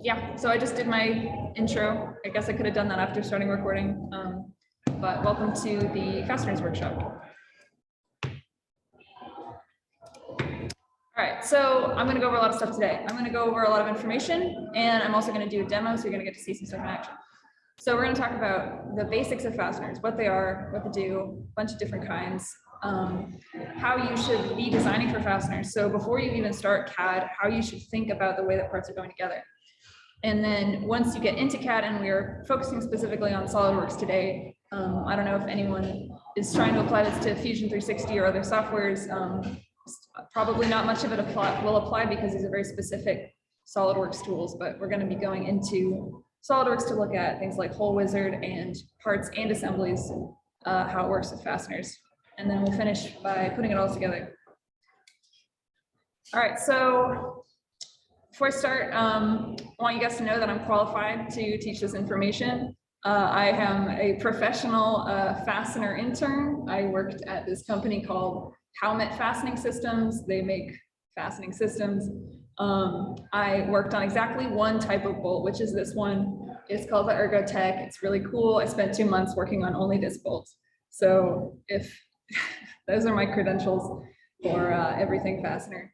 Yeah, so I just did my intro. I guess I could have done that after starting recording, but welcome to the Fasteners Workshop. All right, so I'm going to go over a lot of stuff today. I'm going to go over a lot of information, and I'm also going to do a demo, so you're going to get to see some stuff in action. So we're going to talk about the basics of fasteners, what they are, what they do, a bunch of different kinds, how you should be designing for fasteners. So before you even start CAD, how you should think about the way that parts are going together. And then once you get into CAD, and we are focusing specifically on SolidWorks today, I don't know if anyone is trying to apply this to Fusion 360 or other softwares. Probably not much of it will apply because these are very specific SolidWorks tools, but we're going to be going into SolidWorks to look at things like Hole Wizard and parts and assemblies, how it works with fasteners. And then we'll finish by putting it all together. All right, so before I start, I want you guys to know that I'm qualified to teach this information. I am a professional fastener intern. I worked at this company called Howmet Fastening Systems. They make fastening systems. I worked on exactly one type of bolt, which is this one. It's called the ErgoTech. It's really cool. I spent 2 months working on only this bolt. So if those are my credentials for everything fastener.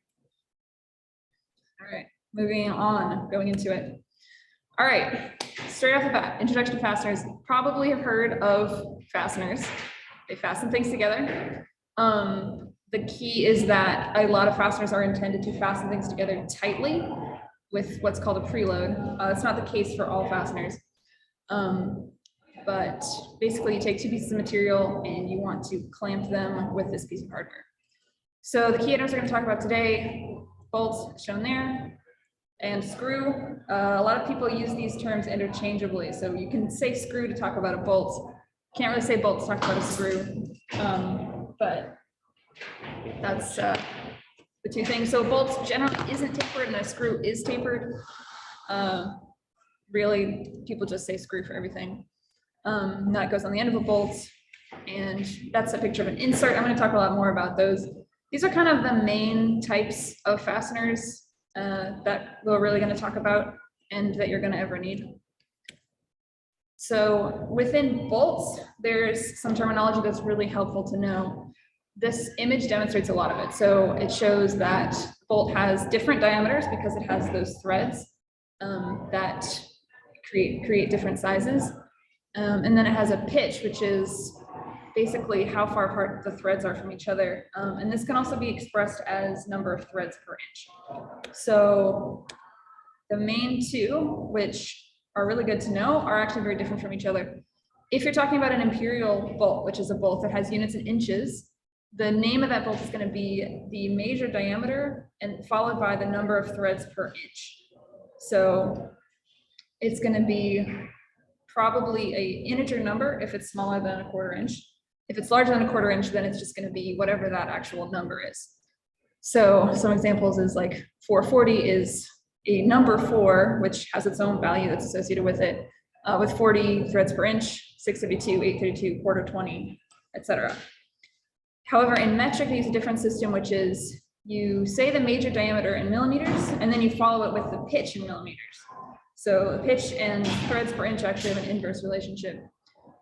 All right. Moving on, going into it. All right, straight off the bat, introduction to fasteners. Probably have heard of fasteners. They fasten things together. The key is that a lot of fasteners are intended to fasten things together tightly with what's called a preload. It's not the case for all fasteners. But basically you take 2 pieces of material and you want to clamp them with this piece of hardware. So the key items we're going to talk about today, bolts shown there, and screw. A lot of people use these terms interchangeably. So you can say screw to talk about a bolt. Can't really say bolt to talk about a screw. But that's the 2 things. So a bolt generally isn't tapered and a screw is tapered. Really, people just say screw for everything. That goes on the end of a bolt. And that's a picture of an insert. I'm going to talk a lot more about those. These are kind of the main types of fasteners that we're really going to talk about and that you're going to ever need. So within bolts, there's some terminology that's really helpful to know. This image demonstrates a lot of it. So it shows that bolt has different diameters because it has those threads that create different sizes. And then it has a pitch, which is basically how far apart the threads are from each other. And this can also be expressed as number of threads per inch. So the main 2, which are really good to know, are actually very different from each other. If you're talking about an imperial bolt, which is a bolt that has units in inches, the name of that bolt is going to be the major diameter and followed by the number of threads per inch. So it's going to be probably an integer number if it's smaller than a 1/4 inch. If it's larger than a 1/4 inch, then it's just going to be whatever that actual number is. So some examples is like 440 is a number 4, which has its own value that's associated with it, with 40 threads per inch, 672, 832, 1/420, etc. However, in metric, they use a different system, which is you say the major diameter in millimeters, and then you follow it with the pitch in millimeters. So the pitch and threads per inch actually have an inverse relationship.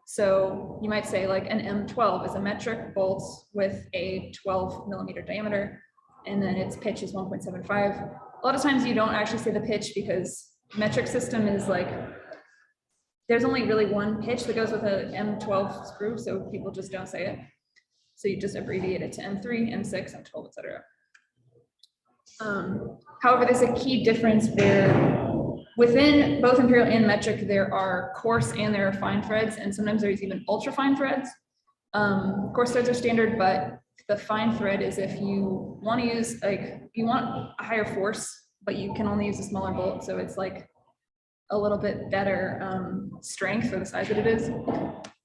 So you might say like an M12 is a metric bolt with a 12 millimeter diameter, and then its pitch is 1.75. A lot of times you don't actually say the pitch because metric system is like, there's only really one pitch that goes with an M12 screw, so people just don't say it. So you just abbreviate it to M3, M6, M12, etc. However, there's a key difference where within both imperial and metric, there are coarse and there are fine threads, and sometimes there's even ultra fine threads. Coarse threads are standard, but the fine thread is if you want to use, like, you want a higher force, but you can only use a smaller bolt, so it's like a little bit better strength for the size that it is.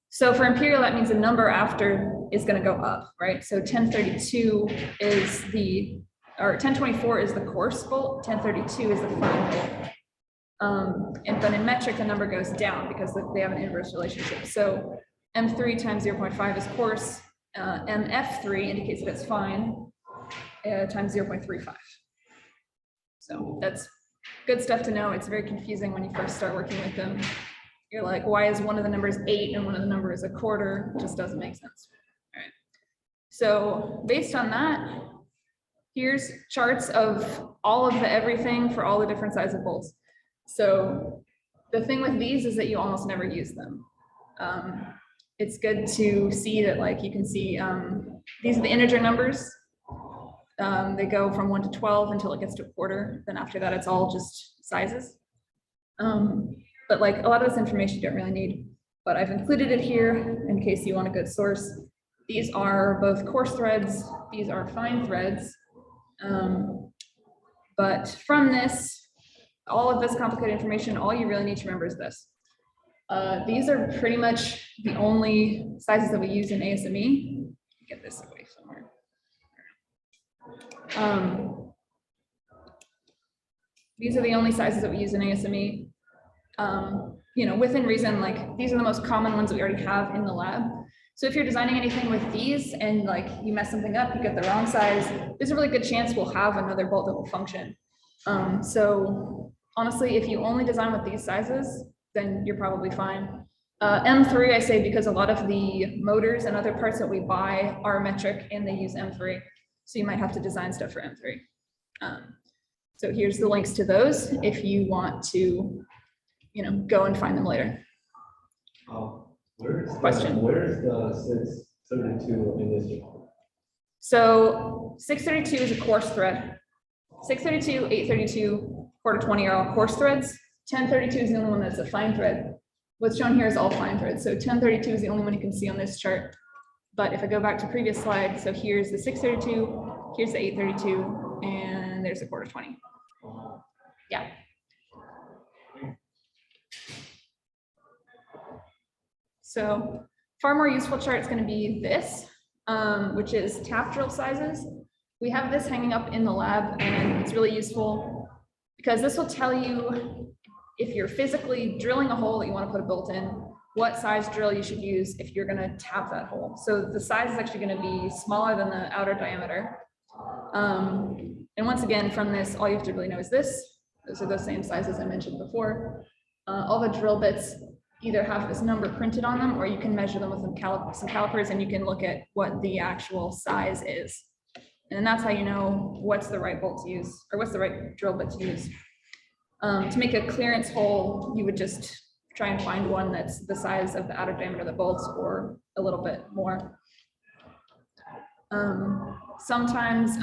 So for imperial, that means the number after is going to go up, right? So 1032 is or 1024 is the coarse bolt, 1032 is the fine bolt. And then in metric, the number goes down because they have an inverse relationship. So M3 times 0.5 is coarse, MF3 indicates that it's fine, times 0.35. So that's good stuff to know. It's very confusing when you first start working with them. You're like, why is one of the numbers 8 and one of the numbers 1/4? It just doesn't make sense. All right. So based on that, here's charts of all of the everything for all the different sizes of bolts. So the thing with these is that you almost never use them. It's good to see that, like, you can see these are the integer numbers. They go from 1 to 12 until it gets to 1/4. Then after that, it's all just sizes. But like a lot of this information you don't really need, but I've included it here in case you want a good source. These are both coarse threads. These are fine threads. But from this, all of this complicated information, all you really need to remember is this. These are pretty much the only sizes that we use in ASME. Get this away somewhere. These are the only sizes that we use in ASME. You know, within reason, like these are the most common ones that we already have in the lab. So if you're designing anything with these and like you mess something up, you get the wrong size, there's a really good chance we'll have another bolt that will function. So honestly, if you only design with these sizes, then you're probably fine. M3, I say, because a lot of the motors and other parts that we buy are metric and they use M3. So you might have to design stuff for M3. So here's the links to those if you want to, you know, go and find them later. Where's the 632 in this one? So 632 is a coarse thread. 632, 832, 1/4-20 are all coarse threads. 1032 is the only one that's a fine thread. What's shown here is all fine threads. So 1032 is the only one you can see on this chart. But if I go back to previous slide, so here's the 632, here's the 832, and there's the 1/4-20. Yeah. So far more useful chart is going to be this, which is tap drill sizes. We have this hanging up in the lab, and it's really useful because this will tell you if you're physically drilling a hole that you want to put a bolt in, what size drill you should use if you're going to tap that hole. So the size is actually going to be smaller than the outer diameter. And once again, from this, all you have to really know is this. Those are the same sizes I mentioned before. All the drill bits either have this number printed on them, or you can measure them with some calipers and you can look at what the actual size is. And that's how you know what's the right bolt to use, or what's the right drill bit to use. To make a clearance hole, you would just try and find one that's the size of the outer diameter of the bolts or a little bit more. Sometimes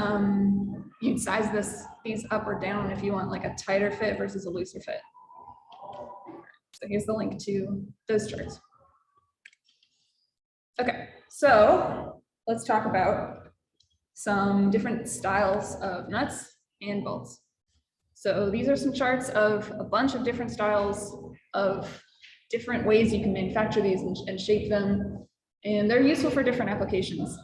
you'd size these up or down if you want like a tighter fit versus a looser fit. So here's the link to those charts. Okay, so let's talk about some different styles of nuts and bolts. So these are some charts of a bunch of different styles of different ways you can manufacture these and shape them. And they're useful for different applications.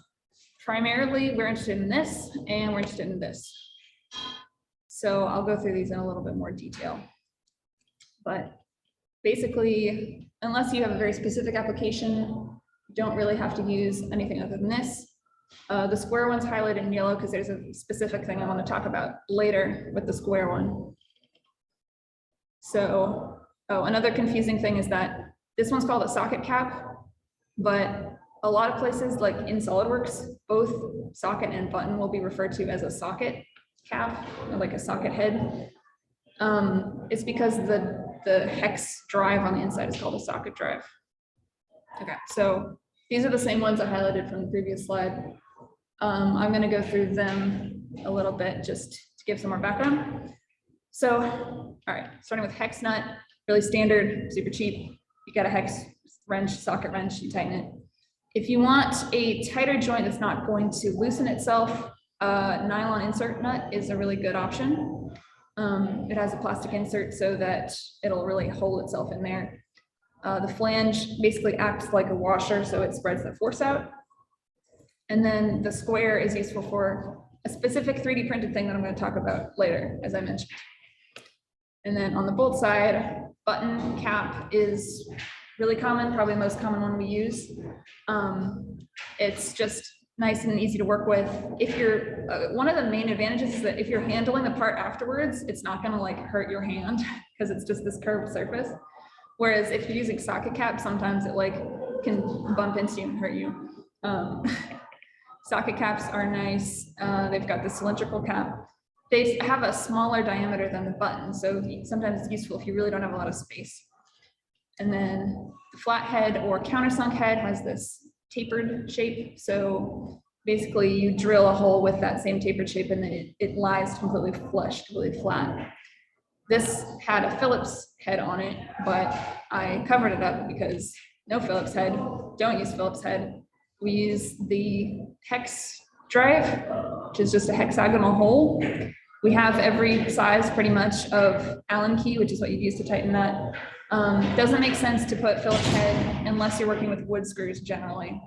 Primarily, we're interested in this and we're interested in this. So I'll go through these in a little bit more detail. But basically, unless you have a very specific application, you don't really have to use anything other than this. The square one's highlighted in yellow because there's a specific thing I want to talk about later with the square one. So, another confusing thing is that this one's called a socket cap, but a lot of places like in Solidworks, both socket and button will be referred to as a socket cap, or like a socket head. It's because the hex drive on the inside is called a socket drive. Okay, so these are the same ones I highlighted from the previous slide. I'm going to go through them a little bit just to give some more background. So, all right, starting with hex nut, really standard, super cheap. You got a hex wrench, socket wrench, you tighten it. If you want a tighter joint that's not going to loosen itself, nylon insert nut is a really good option. It has a plastic insert so that it'll really hold itself in there. The flange basically acts like a washer, so it spreads the force out. And then the square is useful for a specific 3D printed thing that I'm going to talk about later, as I mentioned. And then on the bolt side, button cap is really common, probably the most common one we use. It's just nice and easy to work with. If you're, one of the main advantages is that if you're handling the part afterwards, it's not gonna like hurt your hand because it's just this curved surface. Whereas if you're using socket cap, sometimes it like can bump into you and hurt you. Socket caps are nice. They've got the cylindrical cap. They have a smaller diameter than the button, so sometimes it's useful if you really don't have a lot of space. And then the flathead or countersunk head has this tapered shape. So basically you drill a hole with that same tapered shape and then it lies completely flush, completely flat. This had a Phillips head on it, but I covered it up because no Phillips head, don't use Phillips head. We use the hex drive, which is just a hexagonal hole. We have every size pretty much of Allen key, which is what you'd use to tighten that. Doesn't make sense to put Phillips head unless you're working with wood screws generally.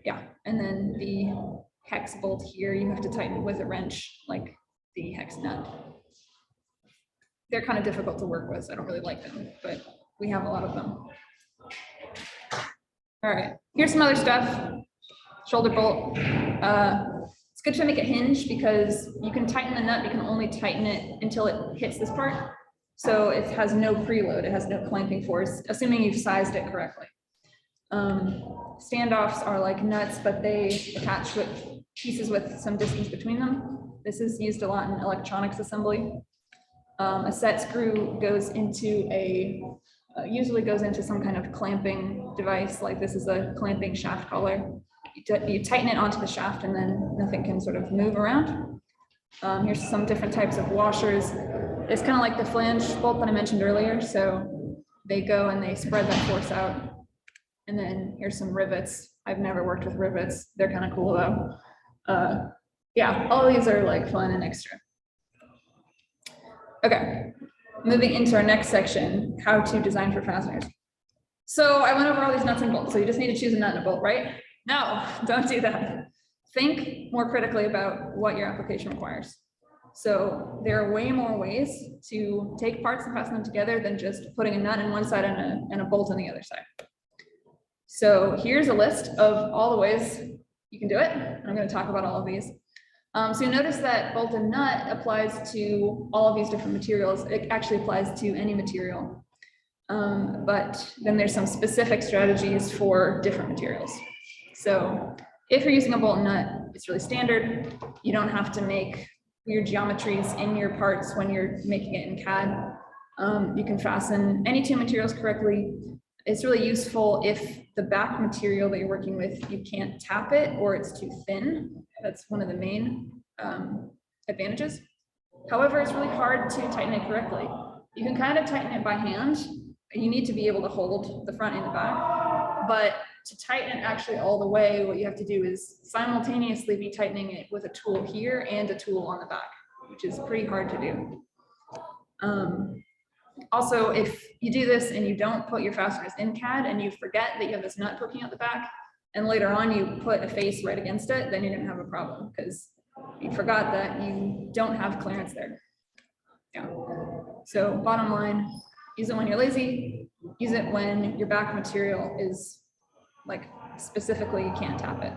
Yeah, and then the hex bolt here, you have to tighten with a wrench, like the hex nut. They're kind of difficult to work with, so I don't really like them, but we have a lot of them. All right, here's some other stuff. Shoulder bolt. It's good to make a hinge because you can tighten the nut, you can only tighten it until it hits this part. So it has no preload, it has no clamping force, assuming you've sized it correctly. Standoffs are like nuts, but they attach with pieces with some distance between them. This is used a lot in electronics assembly. A set screw goes into usually goes into some kind of clamping device, like this is a clamping shaft collar. You tighten it onto the shaft and then nothing can sort of move around. Here's some different types of washers. It's kind of like the flange bolt that I mentioned earlier. So they go and they spread that force out. And then here's some rivets. I've never worked with rivets. They're kind of cool though. Yeah, all these are like fun and extra. Okay, moving into our next section, how to design for fasteners. So I went over all these nuts and bolts. So you just need to choose a nut and a bolt, right? No, don't do that. Think more critically about what your application requires. So there are way more ways to take parts and fasten them together than just putting a nut in one side and a bolt on the other side. So here's a list of all the ways you can do it. I'm going to talk about all of these. So you notice that bolt and nut applies to all of these different materials. It actually applies to any material. But then there's some specific strategies for different materials. So if you're using a bolt and nut, it's really standard. You don't have to make weird geometries in your parts when you're making it in CAD. You can fasten any two materials correctly. It's really useful if the back material that you're working with, you can't tap it or it's too thin. That's one of the main advantages. However, it's really hard to tighten it correctly. You can kind of tighten it by hand. You need to be able to hold the front and the back, but to tighten it actually all the way, what you have to do is simultaneously be tightening it with a tool here and a tool on the back, which is pretty hard to do. Also, if you do this and you don't put your fasteners in CAD and you forget that you have this nut poking out the back, and later on you put a face right against it, then you're gonna have a problem because you forgot that you don't have clearance there. Yeah. So bottom line, use it when you're lazy, use it when your back material is like specifically you can't tap it.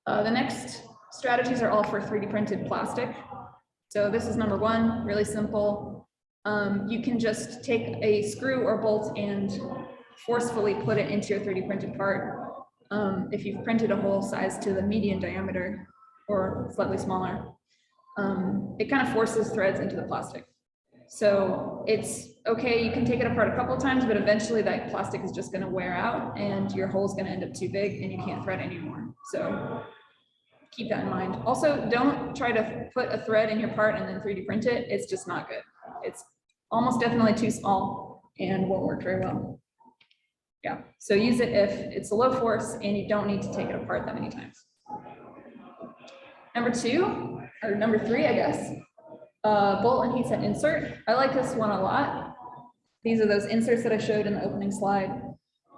The next strategies are all for 3D printed plastic. So this is number one, really simple. You can just take a screw or bolt and forcefully put it into your 3D printed part. If you've printed a hole size to the median diameter or slightly smaller, it kind of forces threads into the plastic. So it's okay, you can take it apart a couple of times, but eventually that plastic is just going to wear out and your hole is going to end up too big and you can't thread anymore. So keep that in mind. Also, don't try to put a thread in your part and then 3D print it. It's just not good. It's almost definitely too small and won't work very well. Yeah, so use it if it's a low force and you don't need to take it apart that many times. Number two, or number three, I guess, bolt and heat set insert. I like this one a lot. These are those inserts that I showed in the opening slide.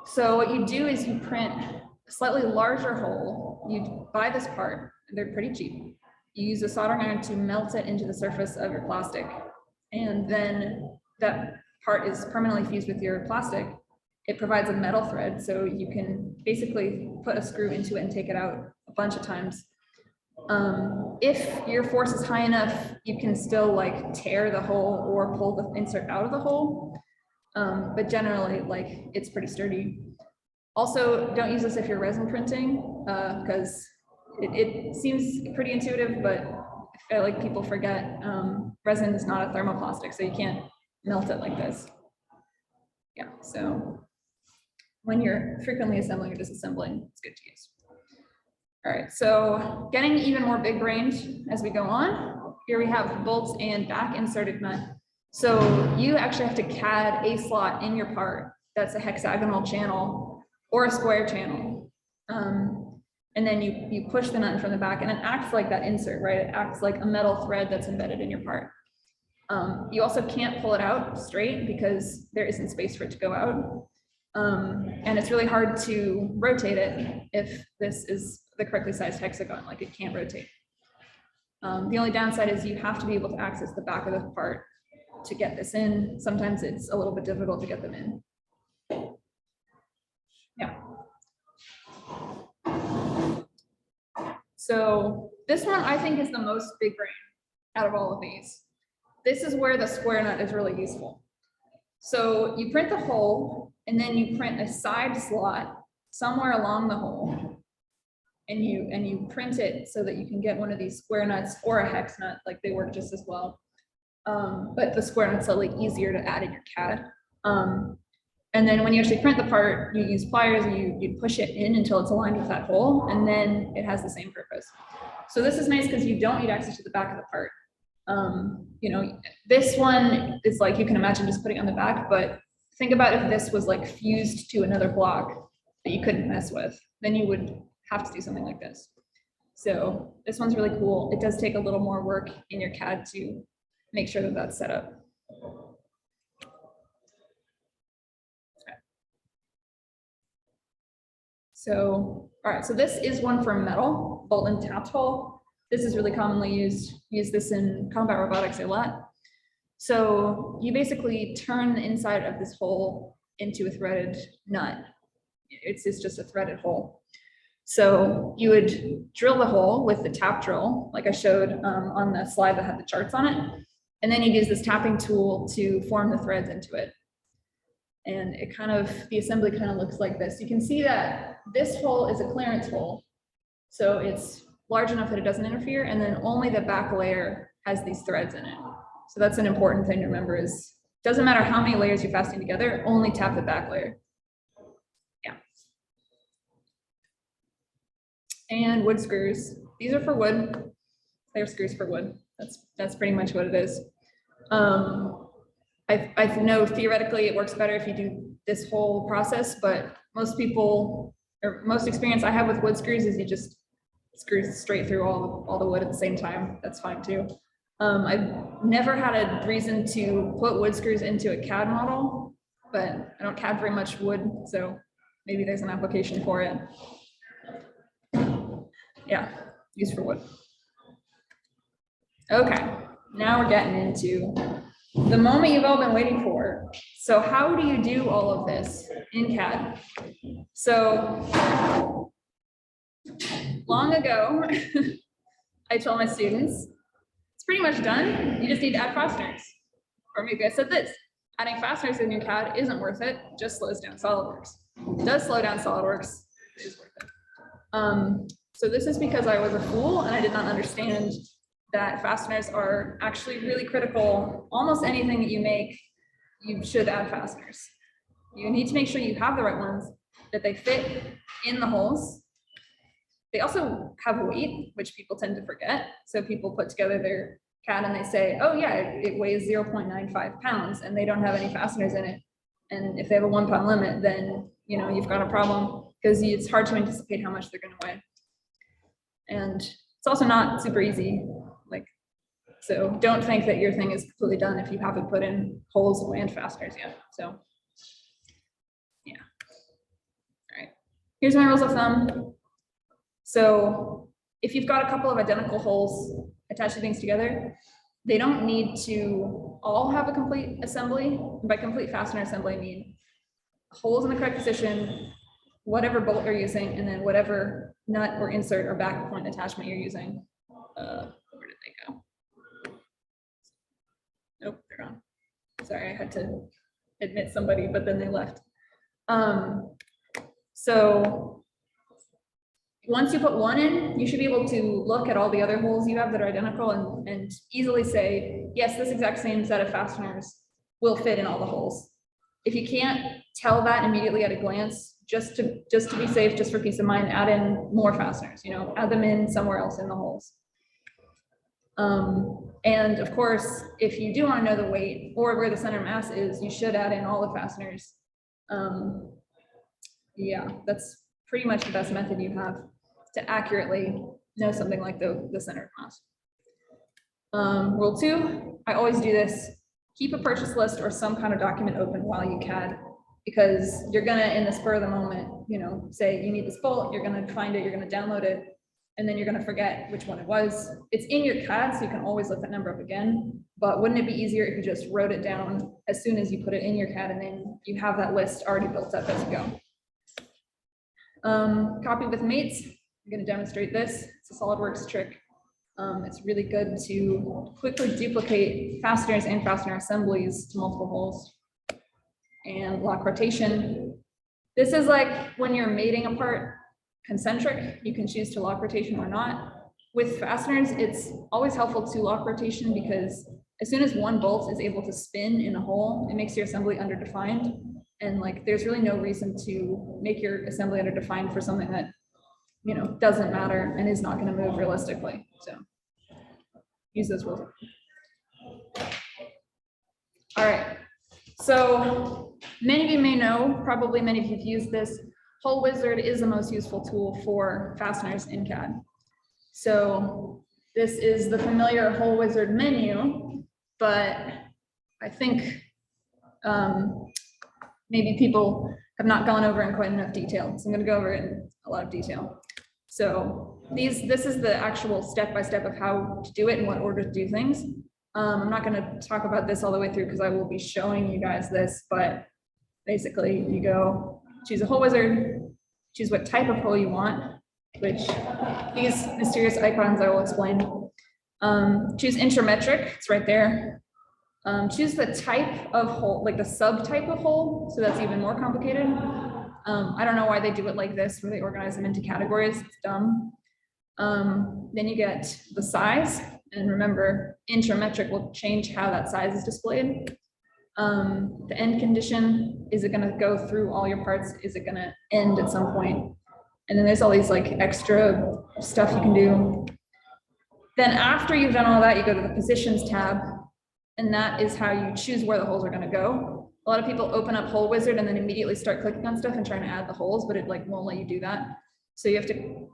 So what you do is you print a slightly larger hole. You buy this part, they're pretty cheap. You use a soldering iron to melt it into the surface of your plastic. And then that part is permanently fused with your plastic. it provides a metal thread, so you can basically put a screw into it and take it out a bunch of times. If your force is high enough, you can still like tear the hole or pull the insert out of the hole. But generally, like, it's pretty sturdy. Also, don't use this if you're resin printing, because it seems pretty intuitive, but I feel like people forget resin is not a thermoplastic, so you can't melt it like this. Yeah, so when you're frequently assembling or disassembling, it's good to use. All right, so getting even more big brained as we go on. Here we have bolts and back inserted nut. So you actually have to CAD a slot in your part that's a hexagonal channel or a square channel. And then you push the nut from the back, and it acts like that insert, right? It acts like a metal thread that's embedded in your part. You also can't pull it out straight because there isn't space for it to go out. And it's really hard to rotate it if this is the correctly sized hexagon, like it can't rotate. The only downside is you have to be able to access the back of the part to get this in. Sometimes it's a little bit difficult to get them in. Yeah. So this one I think is the most big brain out of all of these. This is where the square nut is really useful. So you print the hole, and then you print a side slot somewhere along the hole, and you print it so that you can get one of these square nuts or a hex nut, like they work just as well. But the square nut's slightly easier to add in your CAD. And then when you actually print the part, you use pliers and you push it in until it's aligned with that hole, and then it has the same purpose. So this is nice because you don't need access to the back of the part. You know, this one is like, you can imagine just putting it on the back, but think about if this was like fused to another block that you couldn't mess with, then you would have to do something like this. So this one's really cool. It does take a little more work in your CAD to make sure that that's set up. So, all right, so this is one for metal, bolt and tapped hole. This is really commonly used. Use this in combat robotics a lot. So you basically turn the inside of this hole into a threaded nut. It's just a threaded hole. So you would drill the hole with the tap drill, like I showed on the slide that had the charts on it. And then you'd use this tapping tool to form the threads into it. And it kind of, the assembly kind of looks like this. You can see that this hole is a clearance hole. So it's large enough that it doesn't interfere, and then only the back layer has these threads in it. So that's an important thing to remember is, doesn't matter how many layers you're fastening together, only tap the back layer. Yeah. And wood screws. These are for wood. They're screws for wood. That's pretty much what it is. I know theoretically it works better if you do this whole process, but most people, or most experience I have with wood screws is you just screw straight through all the wood at the same time. That's fine too. I've never had a reason to put wood screws into a CAD model, but I don't CAD very much wood, so maybe there's an application for it. Yeah, used for wood. Okay, now we're getting into the moment you've all been waiting for. So how do you do all of this in CAD? So long ago, I told my students, it's pretty much done. You just need to add fasteners. Or maybe I said this, adding fasteners in your CAD isn't worth it, just slows down Solidworks. It does slow down Solidworks, it is worth it. So this is because I was a fool and I did not understand that fasteners are actually really critical. Almost anything that you make, you should add fasteners. You need to make sure you have the right ones, that they fit in the holes. They also have weight, which people tend to forget. So people put together their CAD and they say, oh yeah, it weighs 0.95 pounds and they don't have any fasteners in it. And if they have a 1 pound limit, then you've got a problem because it's hard to anticipate how much they're going to weigh. And it's also not super easy. So don't think that your thing is completely done if you haven't put in holes and fasteners yet. So yeah. All right. Here's my rules of thumb. So if you've got a couple of identical holes attaching things together, they don't need to all have a complete assembly. By complete fastener assembly, I mean holes in the correct position, whatever bolt you're using, and then whatever nut or insert or back point attachment you're using. Where did they go? Nope, they're gone. Sorry, I had to admit somebody, but then they left. So once you put one in, you should be able to look at all the other holes you have that are identical and easily say, yes, this exact same set of fasteners will fit in all the holes. If you can't tell that immediately at a glance, just to be safe, just for peace of mind, add in more fasteners, you know, add them in somewhere else in the holes. And of course, if you do want to know the weight or where the center mass is, you should add in all the fasteners. Yeah, that's pretty much the best method you have to accurately know something like the center mass. Rule 2, I always do this. Keep a purchase list or some kind of document open while you CAD, because you're gonna, in the spur of the moment, you know, say you need this bolt, you're gonna find it, you're gonna download it, and then you're gonna forget which one it was. It's in your CAD, so you can always look that number up again, but wouldn't it be easier if you just wrote it down as soon as you put it in your CAD, and then you have that list already built up as you go. Copy with mates. I'm gonna demonstrate this. It's a SolidWorks trick. It's really good to quickly duplicate fasteners and fastener assemblies to multiple holes. And lock rotation. This is like when you're mating a part concentric, you can choose to lock rotation or not. With fasteners, it's always helpful to lock rotation because as soon as one bolt is able to spin in a hole, it makes your assembly underdefined. And like, there's really no reason to make your assembly underdefined for something that, you know, doesn't matter and is not going to move realistically. So use those rules. All right. So many of you may know, probably many of you have used this. Hole Wizard is the most useful tool for fasteners in CAD. So this is the familiar Hole Wizard menu, but I think maybe people have not gone over in quite enough detail. So I'm going to go over it in a lot of detail. So this is the actual step-by-step of how to do it and what order to do things. I'm not going to talk about this all the way through because I will be showing you guys this, but basically you go choose a hole wizard, choose what type of hole you want, which these mysterious icons I will explain. Choose intrametric, it's right there. Choose the type of hole, like the subtype of hole, so that's even more complicated. I don't know why they do it like this, where they organize them into categories, it's dumb. Then you get the size, and remember, intrametric will change how that size is displayed. The end condition, is it gonna go through all your parts? Is it gonna end at some point? And then there's all these like extra stuff you can do. Then after you've done all that, you go to the positions tab, and that is how you choose where the holes are gonna go. A lot of people open up Hole Wizard and then immediately start clicking on stuff and trying to add the holes, but it like won't let you do that. So you have to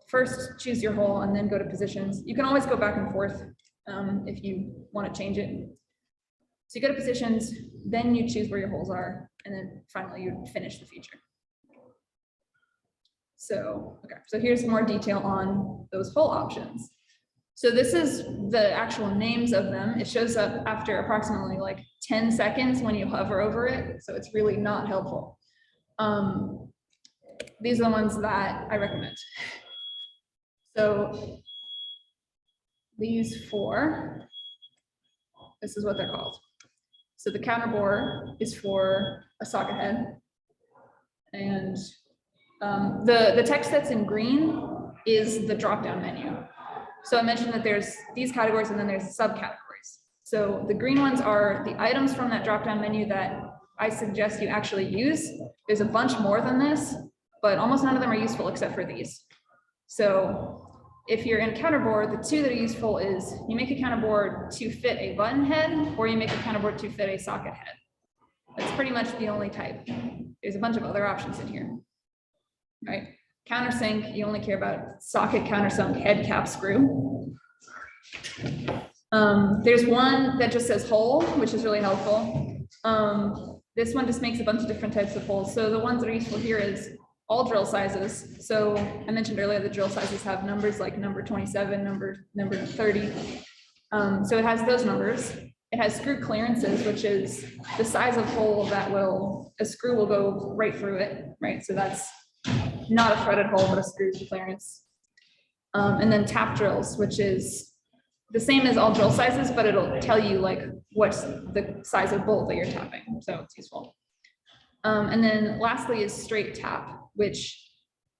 first choose your hole and then go to positions. You can always go back and forth if you want to change it. So you go to positions, then you choose where your holes are, and then finally you finish the feature. So, okay, so here's more detail on those hole options. So this is the actual names of them. It shows up after approximately like 10 seconds when you hover over it. So it's really not helpful. These are the ones that I recommend. So these four, this is what they're called. So the counter bore is for a socket head. And the text that's in green is the drop-down menu. So I mentioned that there's these categories and then there's subcategories. So the green ones are the items from that drop-down menu that I suggest you actually use. There's a bunch more than this, but almost none of them are useful except for these. So if you're in counterboard, the two that are useful is you make a counterboard to fit a button head, or you make a counterboard to fit a socket head. That's pretty much the only type. There's a bunch of other options in here, right? Countersink, you only care about socket countersunk head cap screw. There's one that just says hole, which is really helpful. This one just makes a bunch of different types of holes. So the ones that are useful here is all drill sizes. So I mentioned earlier the drill sizes have numbers like number 27, number 30. So it has those numbers. It has screw clearances, which is the size of hole that a screw will go right through it, right? So that's not a threaded hole, but a screw clearance. And then tap drills, which is the same as all drill sizes, but it'll tell you like what's the size of bolt that you're tapping. So it's useful. And then lastly is straight tap, which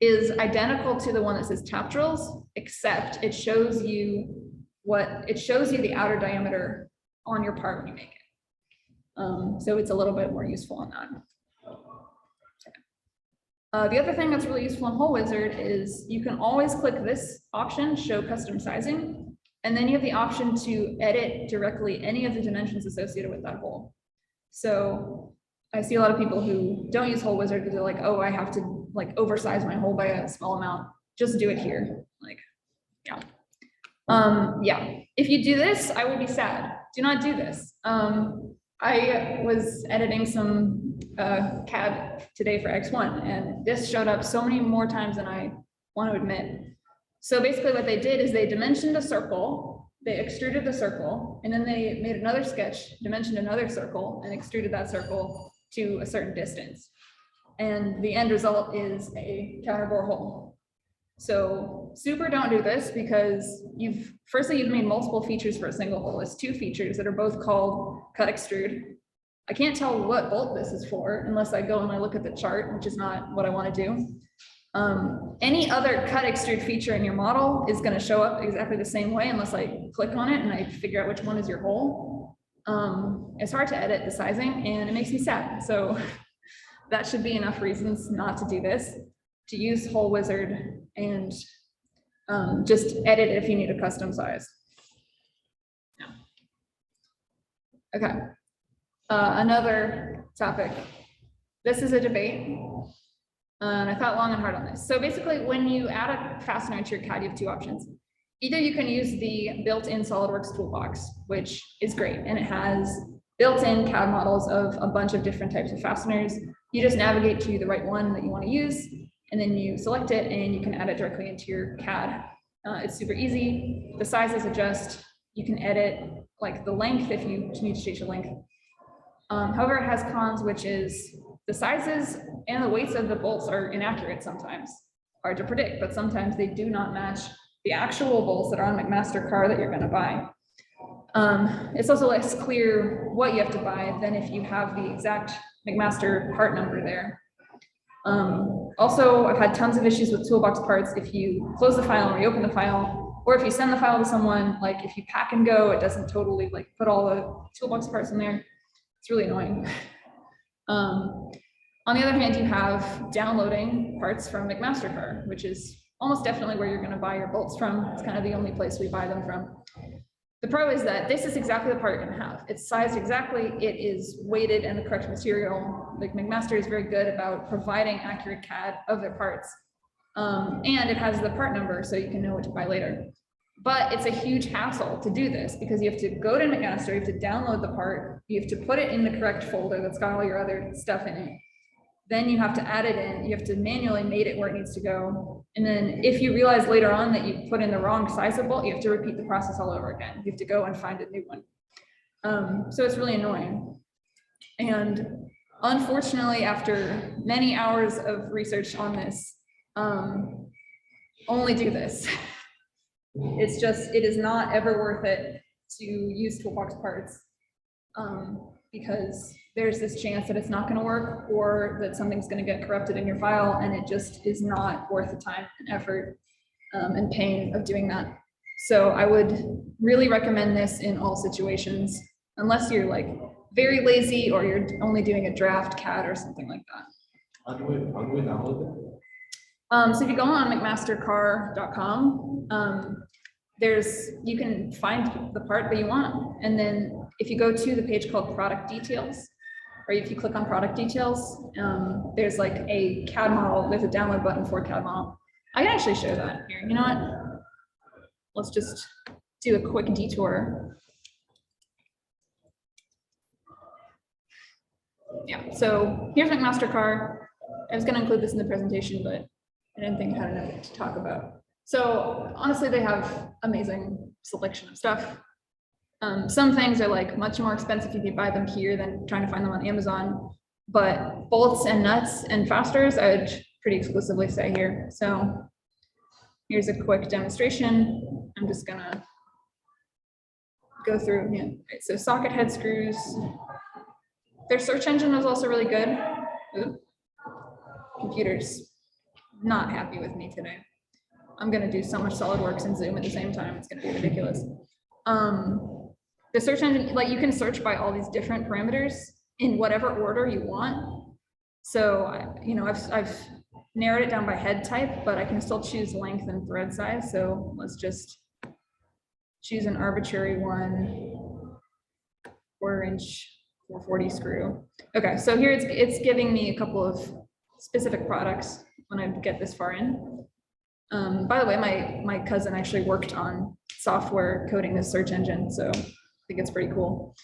is identical to the one that says tap drills, except it shows you the outer diameter on your part when you make it. So it's a little bit more useful on that. The other thing that's really useful in Hole Wizard is you can always click this option, show custom sizing, and then you have the option to edit directly any of the dimensions associated with that hole. So I see a lot of people who don't use Hole Wizard because they're like, oh, I have to like oversize my hole by a small amount. Just do it here. Like, yeah. Yeah, if you do this, I will be sad. Do not do this. I was editing some CAD today for X1, and this showed up so many more times than I want to admit. So basically what they did is they dimensioned a circle, they extruded the circle, and then they made another sketch, dimensioned another circle, and extruded that circle to a certain distance. And the end result is a counterbore hole. So super don't do this because firstly, you've made multiple features for a single hole. It's two features that are both called cut extrude. I can't tell what bolt this is for unless I go and I look at the chart, which is not what I want to do. Any other cut extrude feature in your model is going to show up exactly the same way unless I click on it and I figure out which one is your hole. It's hard to edit the sizing and it makes me sad. So that should be enough reasons not to do this, to use Hole Wizard and just edit if you need a custom size. Yeah. Okay. Another topic. This is a debate. And I thought long and hard on this. So basically, when you add a fastener to your CAD, you have two options. Either you can use the built-in Solidworks Toolbox, which is great, and it has built-in CAD models of a bunch of different types of fasteners. You just navigate to the right one that you want to use, and then you select it, and you can add it directly into your CAD. It's super easy. The sizes adjust. You can edit like the length if you need to change the length. However, it has cons, which is the sizes and the weights of the bolts are inaccurate sometimes, hard to predict, but sometimes they do not match the actual bolts that are on McMaster car that you're going to buy. It's also less clear what you have to buy than if you have the exact McMaster part number there. Also, I've had tons of issues with Toolbox Parts. If you close the file and reopen the file, or if you send the file to someone, like if you pack and go, it doesn't totally like put all the Toolbox Parts in there. It's really annoying. On the other hand, you have downloading parts from McMaster car, which is almost definitely where you're going to buy your bolts from. It's kind of the only place we buy them from. The pro is that this is exactly the part you're going to have. It's sized exactly. It is weighted and the correct material. Like McMaster is very good about providing accurate CAD of their parts. And it has the part number so you can know what to buy later. But it's a huge hassle to do this because you have to go to McMaster, you have to download the part, you have to put it in the correct folder that's got all your other stuff in it. Then you have to add it in, you have to manually mate it where it needs to go. And then if you realize later on that you put in the wrong size of bolt, you have to repeat the process all over again. You have to go and find a new one. So it's really annoying. And unfortunately, after many hours of research on this, only do this. It is not ever worth it to use Toolbox Parts because there's this chance that it's not going to work or that something's going to get corrupted in your file, and it just is not worth the time and effort and pain of doing that. So I would really recommend this in all situations, unless you're like very lazy or you're only doing a draft CAD or something like that. How do we download it? So if you go on McMastercar.com, you can find the part that you want. And then if you go to the page called product details, or if you click on product details, there's like a CAD model, there's a download button for a CAD model. I can actually show that here. You know what? Let's just do a quick detour. Yeah, so here's McMaster car. I was gonna include this in the presentation, but I didn't think I had enough to talk about. So honestly, they have amazing selection of stuff. Some things are like much more expensive if you buy them here than trying to find them on Amazon. But bolts and nuts and fasteners, I would pretty exclusively say here. So here's a quick demonstration. I'm just gonna go through. Yeah. Right, so socket head screws. Their search engine was also really good. Ooh. Computer's not happy with me today. I'm gonna do so much SolidWorks and Zoom at the same time. It's gonna be ridiculous. The search engine, like you can search by all these different parameters in whatever order you want. So, you know, I've narrowed it down by head type, but I can still choose length and thread size. So let's just choose an arbitrary one, 1/4" 440 screw. Okay, so here it's giving me a couple of specific products when I get this far in. By the way, my cousin actually worked on software coding this search engine, so I think it's pretty cool.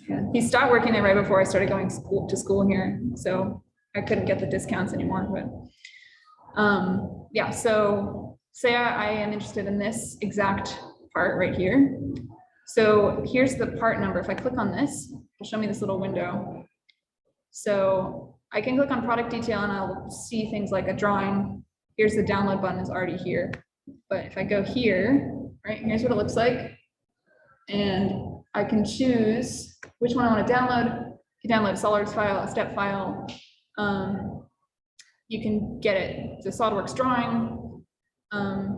Yeah, he stopped working there right before I started going to school here, so I couldn't get the discounts anymore. But yeah, so say I am interested in this exact part right here. So here's the part number. If I click on this, it'll show me this little window. So I can click on product detail and I'll see things like a drawing. Here's the download button is already here. But if I go here, right, here's what it looks like. And I can choose which one I want to download. You can download a SolidWorks file, a step file. You can get it, the SolidWorks drawing.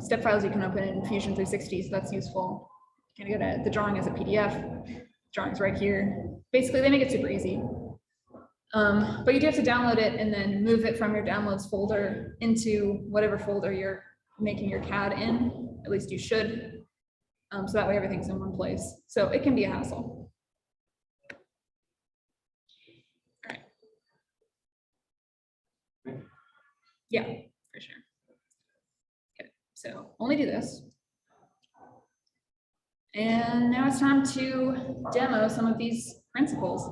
Step files you can open in Fusion 360, so that's useful. You can get the drawing as a PDF. Drawing's right here. Basically, they make it super easy. But you do have to download it and then move it from your downloads folder into whatever folder you're making your CAD in. At least you should. So that way everything's in one place. So it can be a hassle. All right. Yeah, for sure. Okay, so only do this. And now it's time to demo some of these principles.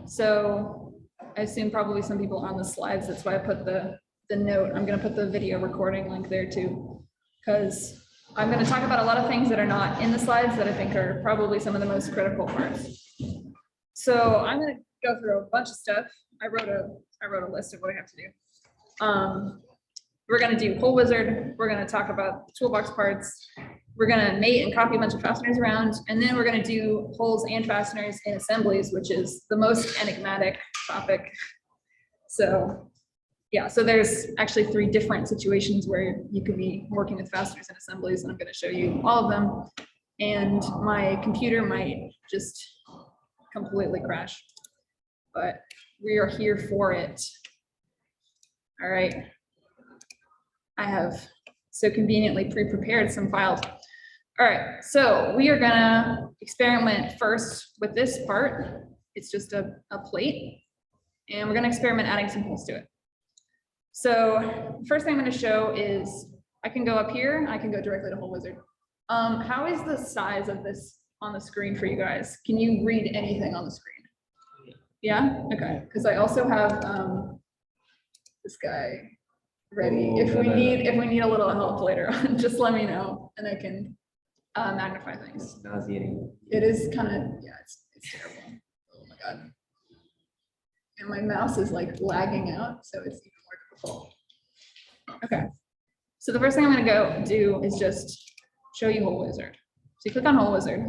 So I assume probably some people are on the slides. That's why I put the note. I'm going to put the video recording link there too, because I'm going to talk about a lot of things that are not in the slides that I think are probably some of the most critical parts. So I'm going to go through a bunch of stuff. I wrote a list of what I have to do. We're going to do Hole Wizard. We're going to talk about toolbox parts. We're going to mate and copy a bunch of fasteners around, and then we're going to do holes and fasteners in assemblies, which is the most enigmatic topic. So yeah, so there's actually 3 different situations where you could be working with fasteners and assemblies, and I'm going to show you all of them. And my computer might just completely crash, but we are here for it. All right. I have so conveniently pre-prepared some files. All right, so we are gonna experiment first with this part. It's just a plate, and we're gonna experiment adding some holes to it. So first thing I'm gonna show is I can go up here, I can go directly to Hole Wizard. How is the size of this on the screen for you guys? Can you read anything on the screen? Yeah, okay, because I also have this guy ready. If we need a little help later on, just let me know and I can magnify things. Nauseating. It is kind of, yeah, it's terrible. Oh my God. And my mouse is like lagging out, so it's even more difficult. Okay. So the first thing I'm going to go do is just show you Hole Wizard. So you click on Hole Wizard.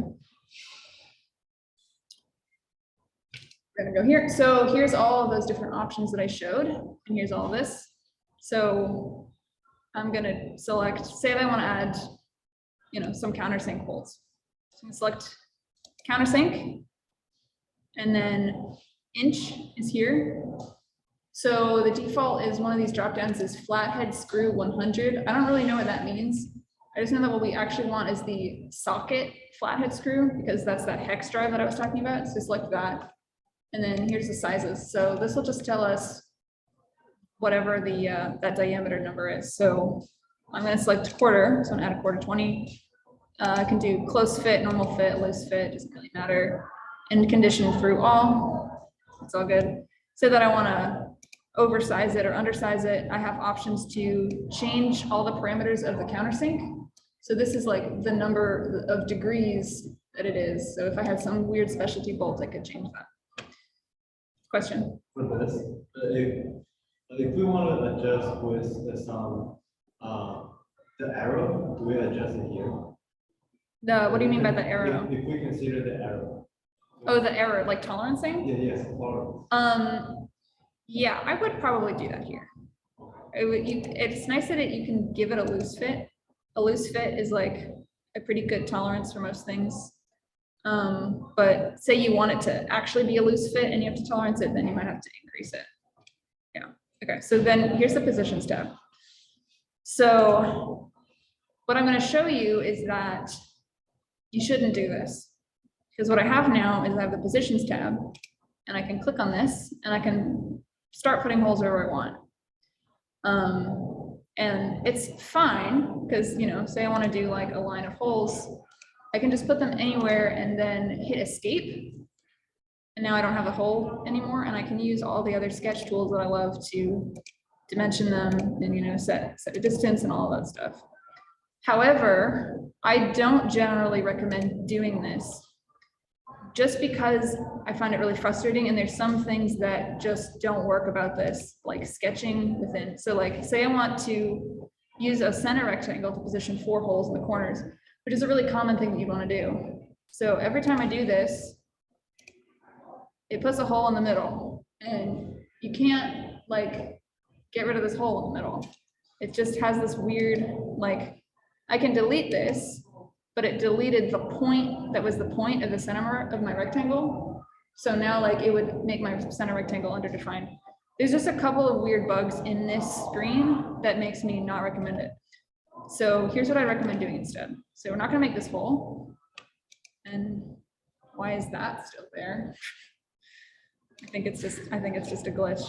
We're going to go here. So here's all of those different options that I showed, and here's all of this. So I'm going to select, say if I want to add, you know, some countersink bolts. So I'm going to select countersink, and then inch is here. So the default is one of these drop downs is flathead screw 100. I don't really know what that means. I just know that what we actually want is the socket flathead screw, because that's that hex drive that I was talking about. So select that. And then here's the sizes. So this will just tell us whatever the that diameter number is. So I'm going to select quarter. So I'm going to add a quarter 20. I can do close fit, normal fit, loose fit, doesn't really matter. And condition through all. It's all good. Say that I want to oversize it or undersize it. I have options to change all the parameters of the countersink. So this is like the number of degrees that it is. So if I had some weird specialty bolt, I could change that. Question? For this, if we want to adjust with some, the arrow, do we adjust it here? What do you mean by the arrow? If we consider the arrow. Oh, the arrow, like tolerancing? Yeah, yes, tolerance. Yeah, I would probably do that here. It's nice that you can give it a loose fit. A loose fit is like a pretty good tolerance for most things. But say you want it to actually be a loose fit and you have to tolerance it, then you might have to increase it. Yeah, okay, so then here's the positions tab. So what I'm going to show you is that you shouldn't do this. Because what I have now is I have the positions tab, and I can click on this, and I can start putting holes wherever I want. And it's fine, because, you know, say I want to do like a line of holes, I can just put them anywhere and then hit escape. And now I don't have a hole anymore, and I can use all the other sketch tools that I love to dimension them and, you know, set a distance and all that stuff. However, I don't generally recommend doing this just because I find it really frustrating, and there's some things that just don't work about this, like sketching within. So like, say I want to use a center rectangle to position 4 holes in the corners, which is a really common thing that you want to do. So every time I do this, it puts a hole in the middle, and you can't like get rid of this hole in the middle. It just has this weird, like, I can delete this, but it deleted the point that was the point of the center of my rectangle. So now like it would make my center rectangle underdefined. There's just a couple of weird bugs in this screen that makes me not recommend it. So here's what I recommend doing instead. So we're not gonna make this hole. And why is that still there? I think it's just a glitch.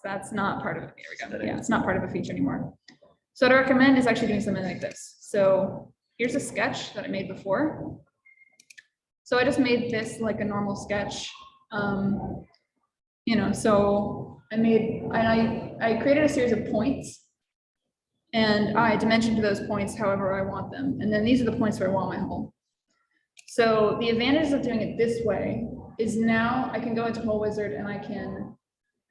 That's not part of it. Here we go. Yeah, it's not part of a feature anymore. So what I recommend is actually doing something like this. So here's a sketch that I made before. So I just made this like a normal sketch. You know, so I created a series of points, and I dimensioned those points however I want them. And then these are the points where I want my hole. So the advantage of doing it this way is now I can go into Hole Wizard and I can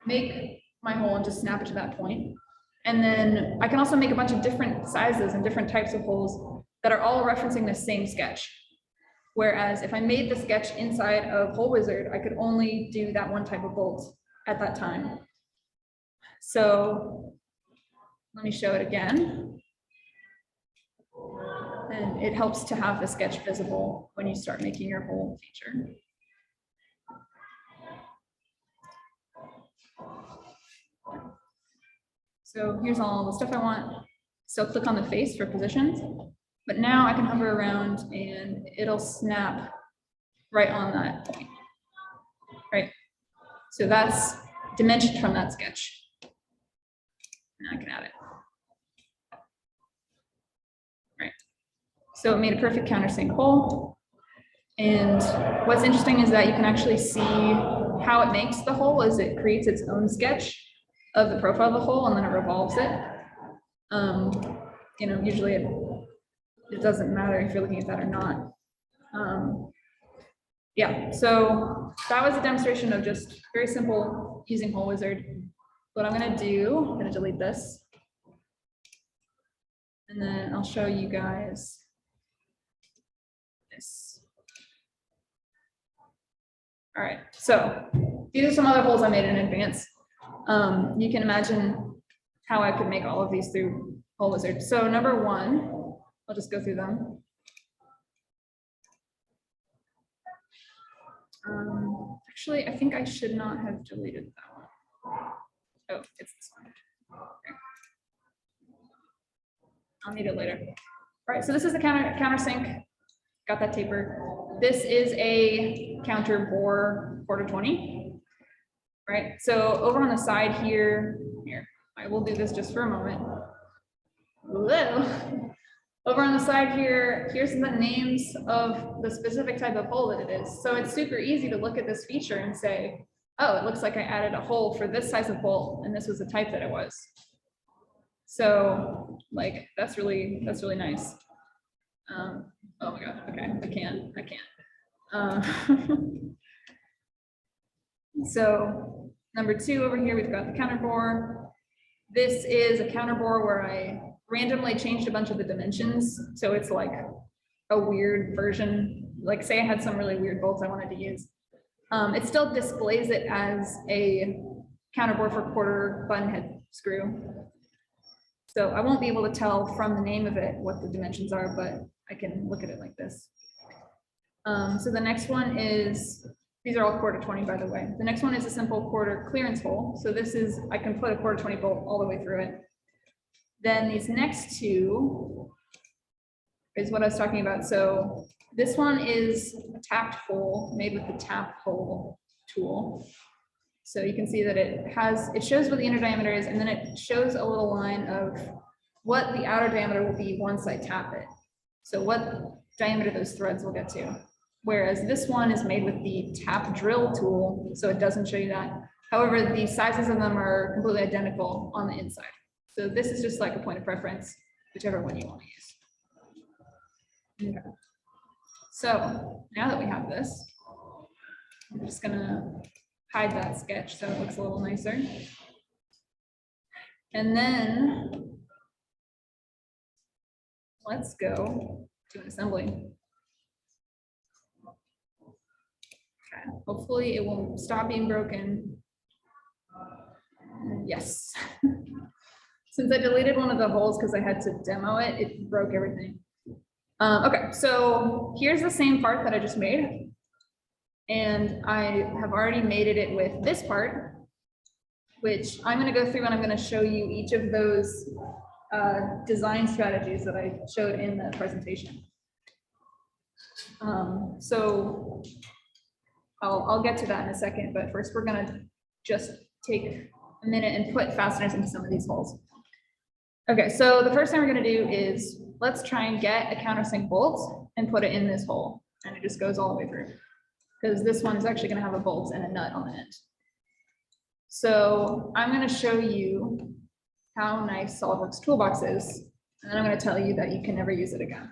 make my hole and just snap it to that point. And then I can also make a bunch of different sizes and different types of holes that are all referencing the same sketch. Whereas if I made the sketch inside of Hole Wizard, I could only do that one type of bolt at that time. So let me show it again. And it helps to have the sketch visible when you start making your whole feature. So here's all the stuff I want. So click on the face for positions, but now I can hover around and it'll snap right on that point, right? So that's dimensioned from that sketch. And I can add it. Right. So it made a perfect countersink hole. And what's interesting is that you can actually see how it makes the hole as it creates its own sketch of the profile of the hole, and then it revolves it. You know, usually it doesn't matter if you're looking at that or not. Yeah, so that was a demonstration of just very simple using Hole Wizard. What I'm gonna do, I'm gonna delete this. And then I'll show you guys this. All right, so these are some other holes I made in advance. You can imagine how I could make all of these through Hole Wizard. So number one, I'll just go through them. Actually, I think I should not have deleted that one. Oh, it's this one. Okay. I'll need it later. All right, so this is the countersink. Got that taper. This is a counter bore quarter 20. Right, so over on the side here, I will do this just for a moment. Whoa. Over on the side here, here's the names of the specific type of hole that it is. So it's super easy to look at this feature and say, oh, it looks like I added a hole for this size of bolt, and this was the type that it was. So like, that's really nice. Oh my God, okay, I can't. So number 2 over here, we've got the counter bore. This is a counter bore where I randomly changed a bunch of the dimensions. So it's like a weird version, like say I had some really weird bolts I wanted to use. It still displays it as a counter bore for quarter button head screw. So I won't be able to tell from the name of it what the dimensions are, but I can look at it like this. So the next one is, these are all quarter 20, by the way. The next one is a simple quarter clearance hole. So this is, I can put a quarter 20 bolt all the way through it. Then these next 2 is what I was talking about. So this one is a tapped hole made with the tap hole tool. So you can see that it shows what the inner diameter is, and then it shows a little line of what the outer diameter will be once I tap it. So what diameter those threads will get to. Whereas this one is made with the tap drill tool, so it doesn't show you that. However, the sizes of them are completely identical on the inside. So this is just like a point of preference, whichever one you want to use. Okay. So now that we have this, I'm just gonna hide that sketch so it looks a little nicer. And then let's go to an assembly. Okay. Hopefully it won't stop being broken. Yes. Since I deleted one of the holes because I had to demo it, it broke everything. Okay, so here's the same part that I just made. And I have already mated it with this part, which I'm going to go through and I'm going to show you each of those design strategies that I showed in the presentation. So I'll get to that in a second, but first we're going to just take a minute and put fasteners into some of these holes. Okay, so the first thing we're going to do is let's try and get a countersink bolt and put it in this hole, and it just goes all the way through, because this one is actually going to have a bolt and a nut on the end. So I'm going to show you how nice Solidworks Toolbox is, and then I'm going to tell you that you can never use it again.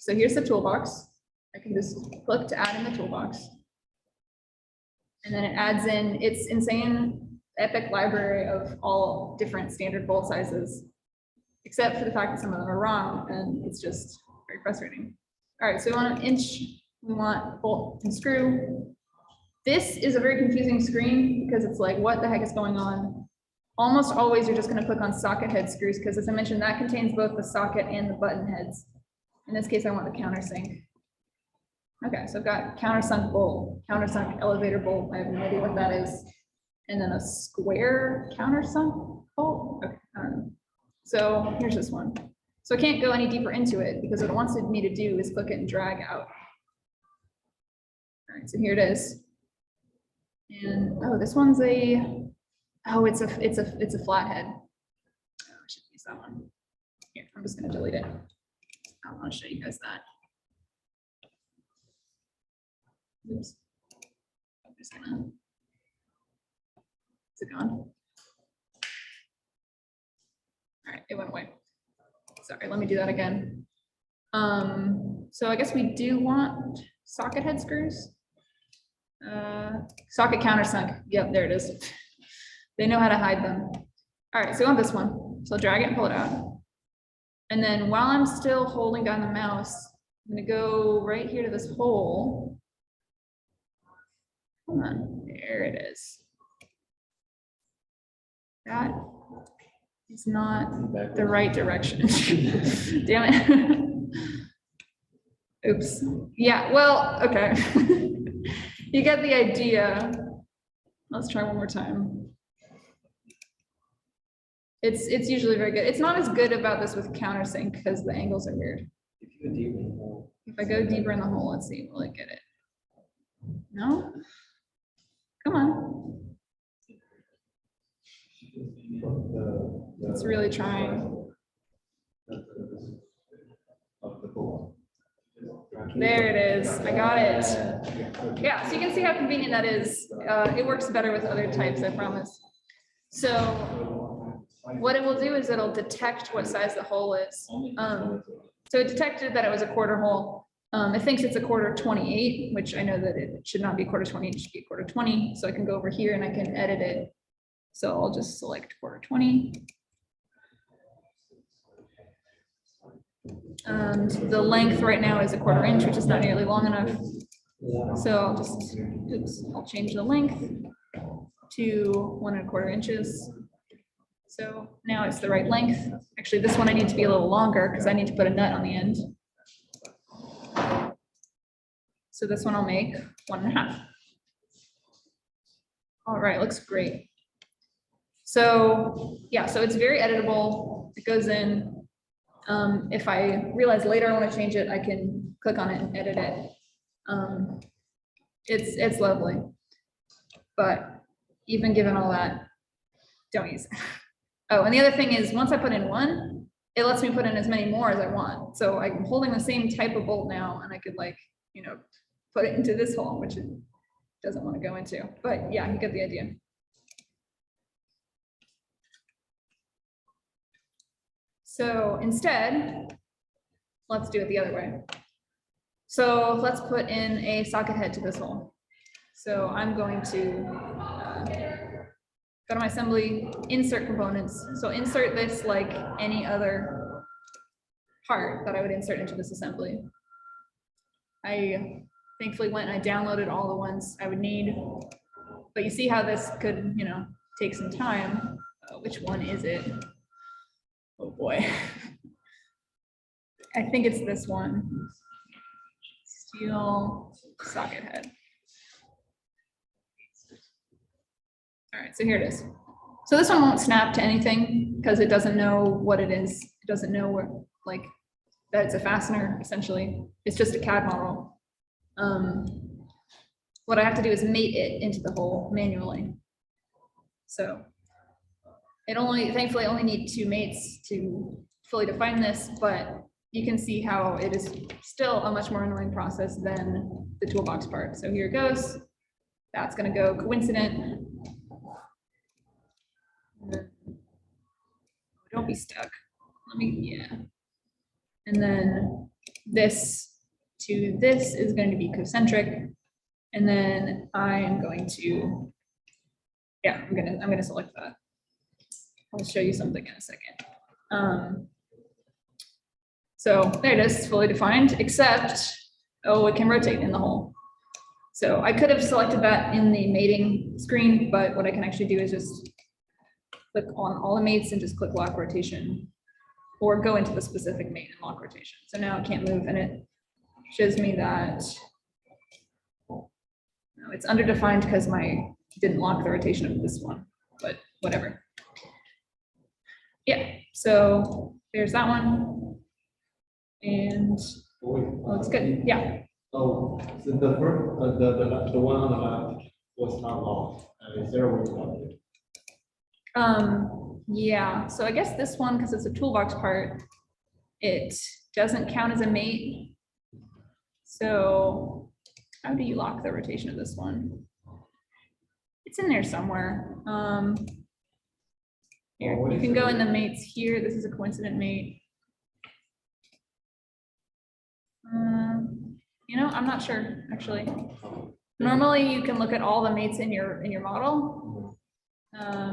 So here's the toolbox. I can just click to add in the toolbox. And then it adds in its insane epic library of all different standard bolt sizes, except for the fact that some of them are wrong, and it's just very frustrating. All right, so we want an inch, we want bolt and screw. This is a very confusing screen because it's like, what the heck is going on? Almost always you're just going to click on socket head screws because, as I mentioned, that contains both the socket and the button heads. In this case, I want the countersink. Okay, so I've got countersunk bolt, countersunk elevator bolt. I have no idea what that is. And then a square countersunk bolt. Okay, I don't know. So here's this one. So I can't go any deeper into it because what it wants me to do is click it and drag out. All right, so here it is. And oh, this one's a, oh, it's a flathead. Oh, I should use that one. Here, I'm just gonna delete it. I want to show you guys that. Oops. I'm just gonna. Is it gone? All right, it went away. Sorry, let me do that again. So I guess we do want socket head screws. Socket countersunk. Yep, there it is. They know how to hide them. All right, so I want this one. So I'll drag it and pull it out. And then while I'm still holding down the mouse, I'm gonna go right here to this hole. Come on, there it is. That is not the right direction. Damn it. Oops. Yeah, well, okay. You get the idea. Let's try one more time. It's usually very good. It's not as good about this with countersink because the angles are weird. If you go deeper in the hole. If I go deeper in the hole, let's see, will it get it? No? Come on. It's really trying. There it is. I got it. Yeah, so you can see how convenient that is. It works better with other types, I promise. So what it will do is it'll detect what size the hole is. So it detected that it was a quarter hole. It thinks it's a quarter 28, which I know that it should not be quarter 20, it should be quarter 20. So I can go over here and I can edit it. So I'll just select quarter 20. And the length right now is a quarter inch, which is not nearly long enough. So I'll just, I'll change the length to 1 1/4 inches. So now it's the right length. Actually, this one I need to be a little longer because I need to put a nut on the end. So this one I'll make 1 1/2. All right, looks great. So yeah, so it's very editable. It goes in. If I realize later I want to change it, I can click on it and edit it. It's lovely. But even given all that, don't use it. Oh, and the other thing is once I put in one, it lets me put in as many more as I want. So I'm holding the same type of bolt now and I could like, you know, put it into this hole, which it doesn't want to go into. But yeah, you get the idea. So instead, let's do it the other way. So let's put in a socket head to this hole. So I'm going to go to my assembly, insert components. So insert this like any other part that I would insert into this assembly. I thankfully went and I downloaded all the ones I would need, but you see how this could, you know, take some time. Which one is it? Oh boy. I think it's this one. Steel socket head. All right, so here it is. So this one won't snap to anything because it doesn't know what it is. It doesn't know where, like, that it's a fastener, essentially. It's just a CAD model. What I have to do is mate it into the hole manually. So it only, thankfully, I only need 2 mates to fully define this, but you can see how it is still a much more annoying process than the toolbox part. So here it goes. That's going to go coincident. Don't be stuck. Let me, yeah. And then this to this is going to be concentric. And then I am going to, yeah, I'm gonna select that. I'll show you something in a second. So there it is, it's fully defined, except, oh, it can rotate in the hole. So I could have selected that in the mating screen, but what I can actually do is just click on all the mates and just click lock rotation, or go into the specific mate and lock rotation. So now it can't move, and it shows me that no, it's underdefined because I didn't lock the rotation of this one, but whatever. Yeah, so there's that one. And looks good. Yeah. Oh, so the first, the one on the left was not locked. Is there a way to lock it? Yeah, so I guess this one, because it's a toolbox part, it doesn't count as a mate. So how do you lock the rotation of this one? It's in there somewhere. Here, you can go in the mates here. This is a coincident mate. You know, I'm not sure, actually. Normally you can look at all the mates in your model.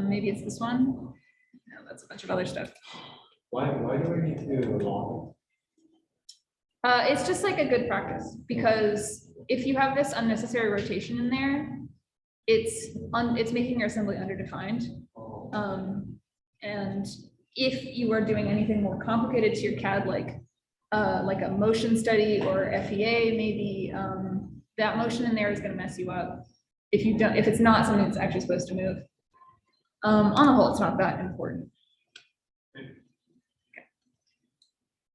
Maybe it's this one. No, that's a bunch of other stuff. Why do we need to lock it? It's just like a good practice, because if you have this unnecessary rotation in there, it's making your assembly underdefined. And if you are doing anything more complicated to your CAD, like a motion study or FEA, maybe that motion in there is going to mess you up. If it's not something that's actually supposed to move. On the whole, it's not that important.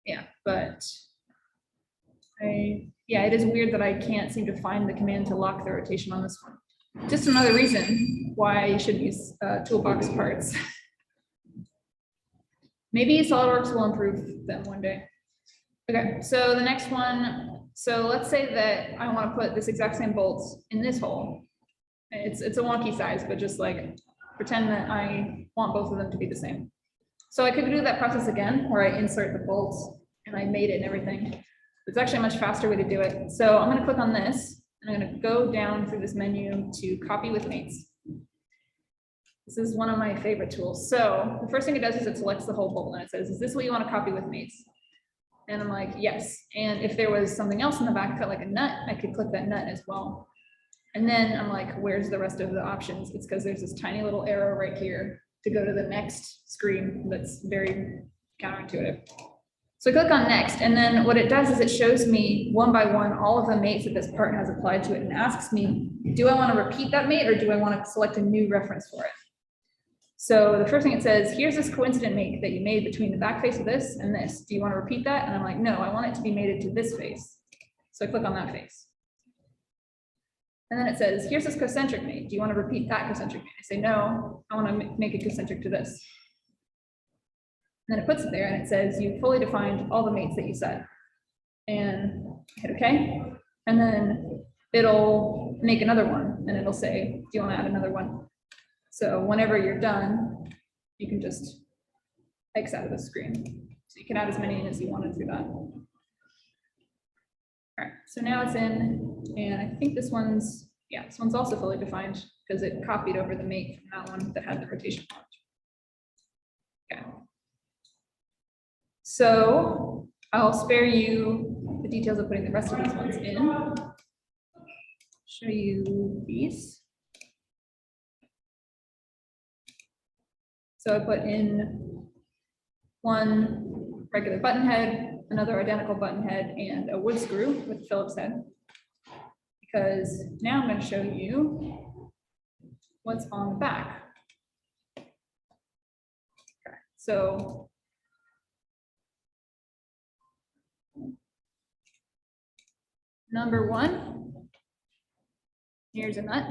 Yeah, but yeah, it is weird that I can't seem to find the command to lock the rotation on this one. Just another reason why you should use Toolbox Parts. Maybe SolidWorks will improve them one day. Okay, so the next one, so let's say that I want to put this exact same bolts in this hole. It's a wonky size, but just like pretend that I want both of them to be the same. So I could do that process again, where I insert the bolts and I made it and everything. It's actually a much faster way to do it. So I'm gonna click on this, and I'm gonna go down through this menu to copy with mates. This is one of my favorite tools. So the first thing it does is it selects the whole bolt and it says, is this what you want to copy with mates? And I'm like, yes. And if there was something else in the back, like a nut, I could click that nut as well. And then I'm like, where's the rest of the options? It's because there's this tiny little arrow right here to go to the next screen that's very counterintuitive. So I click on next, and then what it does is it shows me one by one all of the mates that this part has applied to it and asks me, do I want to repeat that mate or do I want to select a new reference for it? So the first thing it says, here's this coincident mate that you made between the back face of this and this. Do you want to repeat that? And I'm like, no, I want it to be mated to this face. So I click on that face. And then it says, here's this concentric mate. Do you want to repeat that concentric mate? I say, no, I want to make it concentric to this. And then it puts it there and it says, you fully defined all the mates that you set. And hit OK. And then it'll make another one and it'll say, do you want to add another one? So whenever you're done, you can just X out of the screen. So you can add as many in as you wanted through that. All right, so now it's in, and I think this one's also fully defined because it copied over the mate from that one that had the rotation point. Okay. So I'll spare you the details of putting the rest of these ones in. Show you these. So I put in one regular button head, another identical button head, and a wood screw with Phillips head. Because now I'm going to show you what's on the back. Okay, so number one, here's a nut.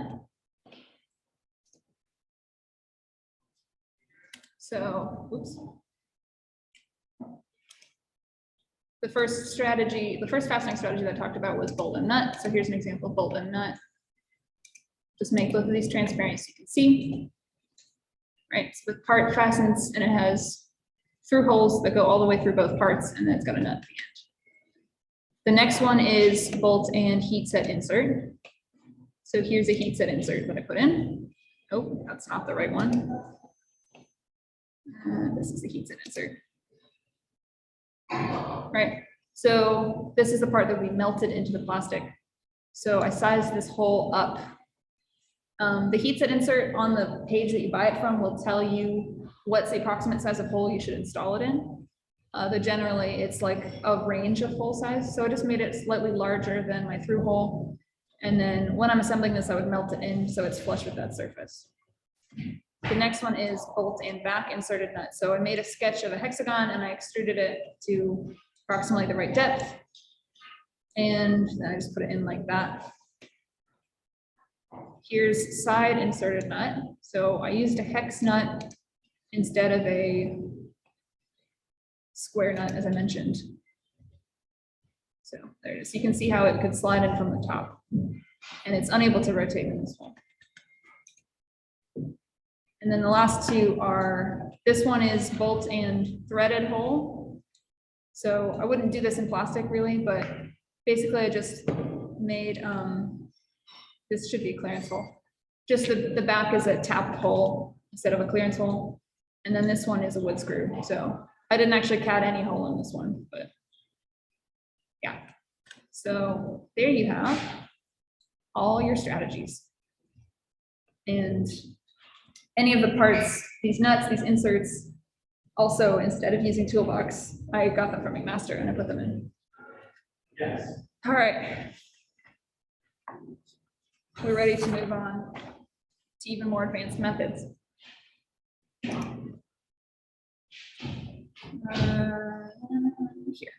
So, oops. The first fastening strategy that I talked about was bolt and nut. So here's an example of bolt and nut. Just make both of these transparent so you can see. Right, so the part fastens and it has through holes that go all the way through both parts, and then it's got a nut at the end. The next one is bolt and heat set insert. So here's a heat set insert that I put in. Oh, that's not the right one. This is the heat set insert. Right, so this is the part that we melted into the plastic. So I sized this hole up. The heat set insert on the page that you buy it from will tell you what's the approximate size of hole you should install it in. Though generally it's like a range of hole size. So I just made it slightly larger than my through hole. And then when I'm assembling this, I would melt it in so it's flush with that surface. The next one is bolt and back inserted nut. So I made a sketch of a hexagon and I extruded it to approximately the right depth. And then I just put it in like that. Here's side inserted nut. So I used a hex nut instead of a square nut, as I mentioned. So there it is. You can see how it could slide in from the top. And it's unable to rotate in this hole. And then the last two are, this one is bolt and threaded hole. So I wouldn't do this in plastic really, but basically I just made, this should be a clearance hole. Just the back is a tapped hole instead of a clearance hole. And then this one is a wood screw. So I didn't actually cat any hole in this one, but yeah. So there you have all your strategies. And any of the parts, these nuts, these inserts, also, instead of using Toolbox, I got them from McMaster and I put them in. Yes. All right. We're ready to move on to even more advanced methods. Here.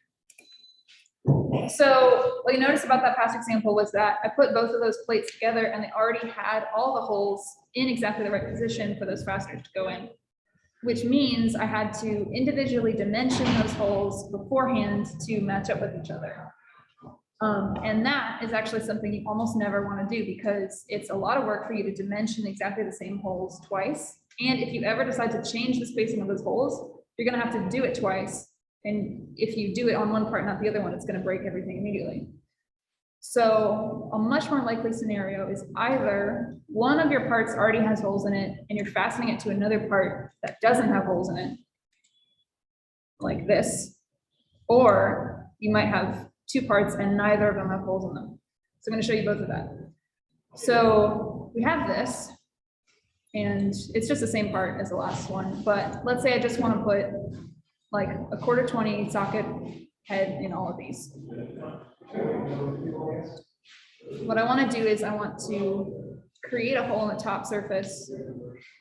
So what you notice about that past example was that I put both of those plates together and they already had all the holes in exactly the right position for those fasteners to go in, which means I had to individually dimension those holes beforehand to match up with each other. And that is actually something you almost never want to do because it's a lot of work for you to dimension exactly the same holes twice. And if you ever decide to change the spacing of those holes, you're gonna have to do it twice. And if you do it on one part, not the other one, it's gonna break everything immediately. So a much more likely scenario is either one of your parts already has holes in it and you're fastening it to another part that doesn't have holes in it, like this, or you might have two parts and neither of them have holes in them. So I'm going to show you both of that. So we have this, and it's just the same part as the last one, but let's say I just want to put like a 1/4-20 socket head in all of these. What I want to do is I want to create a hole in the top surface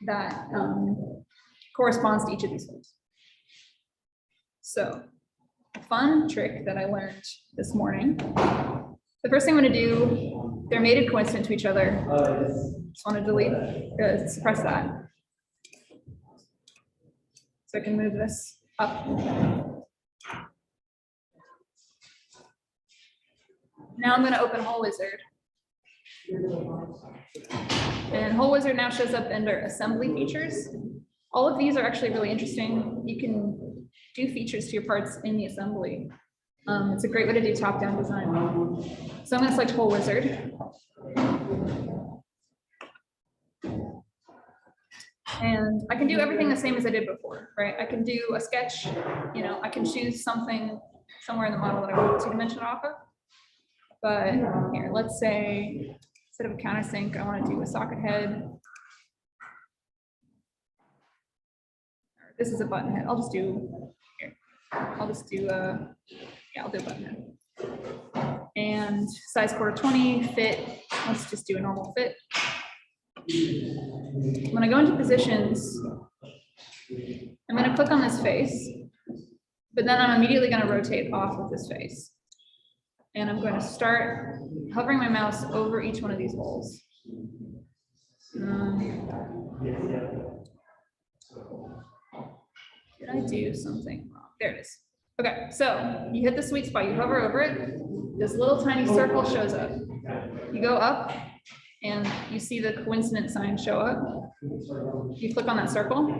that corresponds to each of these holes. So a fun trick that I learned this morning. The first thing I'm going to do, they're mated coincident to each other. Just want to delete, suppress that. So I can move this up. Now I'm going to open Hole Wizard. And Hole Wizard now shows up under assembly features. All of these are actually really interesting. You can do features to your parts in the assembly. It's a great way to do top-down design. So I'm going to select Hole Wizard. And I can do everything the same as I did before, right? I can do a sketch, you know, I can choose something somewhere in the model that I want to dimension off of. But here, let's say, instead of a countersink, I want to do a socket head. This is a button head. I'll just do, here. I'll just do a, yeah, I'll do a button head. And size 1/4-20, fit, let's just do a normal fit. When I go into positions, I'm going to click on this face, but then I'm immediately going to rotate off of this face. And I'm going to start hovering my mouse over each one of these holes. Did I do something wrong? There it is. Okay, so you hit the sweet spot, you hover over it, this little tiny circle shows up. You go up and you see the coincident sign show up. You click on that circle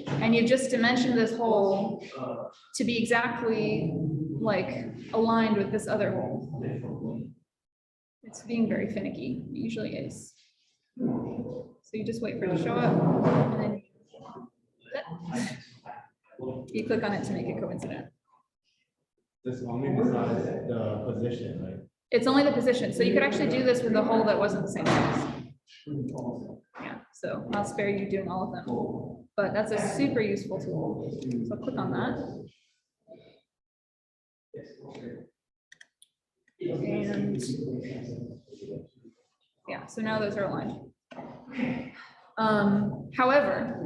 and you just dimension this hole to be exactly like aligned with this other hole. It's being very finicky, it usually is. So you just wait for it to show up and then you click on it to make it coincident. This only decides the position, right? It's only the position. So you could actually do this with a hole that wasn't the same size. Yeah, so I'll spare you doing all of them. But that's a super useful tool. So I'll click on that. And yeah, so now those are aligned. However,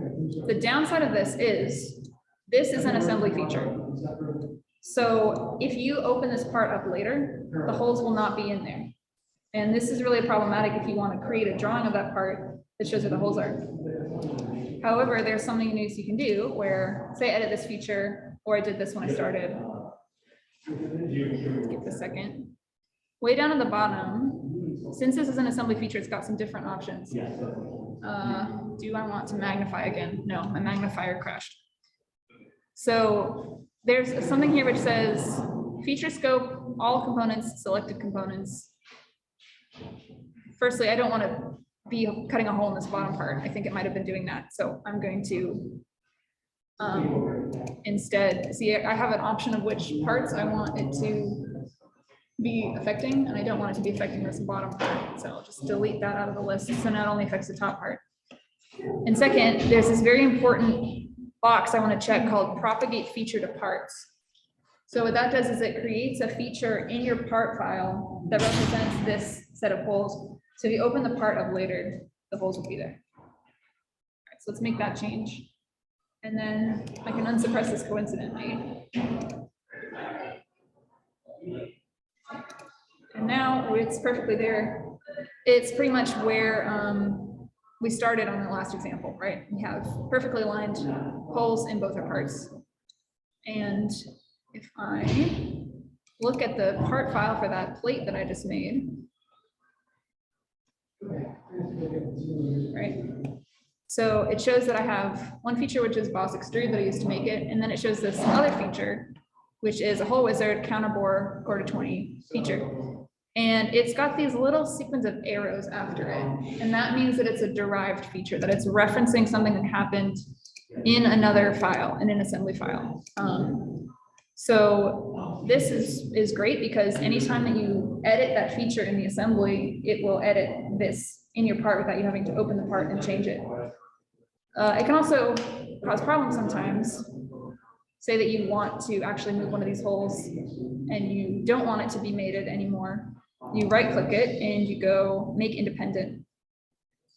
the downside of this is an assembly feature. So if you open this part up later, the holes will not be in there. And this is really problematic if you want to create a drawing of that part that shows where the holes are. However, there's something new you can do where, say, I edit this feature, or I did this when I started. Give it a second. Way down at the bottom, since this is an assembly feature, it's got some different options. Do I want to magnify again? No, my magnifier crashed. So there's something here which says feature scope, all components, selected components. Firstly, I don't want to be cutting a hole in this bottom part. I think it might have been doing that. So I'm going to instead, see, I have an option of which parts I want it to be affecting, and I don't want it to be affecting this bottom part. So I'll just delete that out of the list. So now it only affects the top part. And second, there's this very important box I want to check called propagate feature to parts. So what that does is it creates a feature in your part file that represents this set of holes. So if you open the part up later, the holes will be there. All right, so let's make that change. And then I can unsuppress this coincidentally. And now it's perfectly there. It's pretty much where we started on the last example, right? We have perfectly aligned holes in both our parts. And if I look at the part file for that plate that I just made, right? So it shows that I have one feature, which is boss extrude that I used to make it. And then it shows this other feature, which is a hole wizard counterbore quarter 20 feature. And it's got these little sequence of arrows after it. And that means that it's a derived feature, that it's referencing something that happened in another file, in an assembly file. So this is great because anytime that you edit that feature in the assembly, it will edit this in your part without you having to open the part and change it. It can also cause problems sometimes. Say that you want to actually move one of these holes and you don't want it to be mated anymore. You right click it and you go make independent.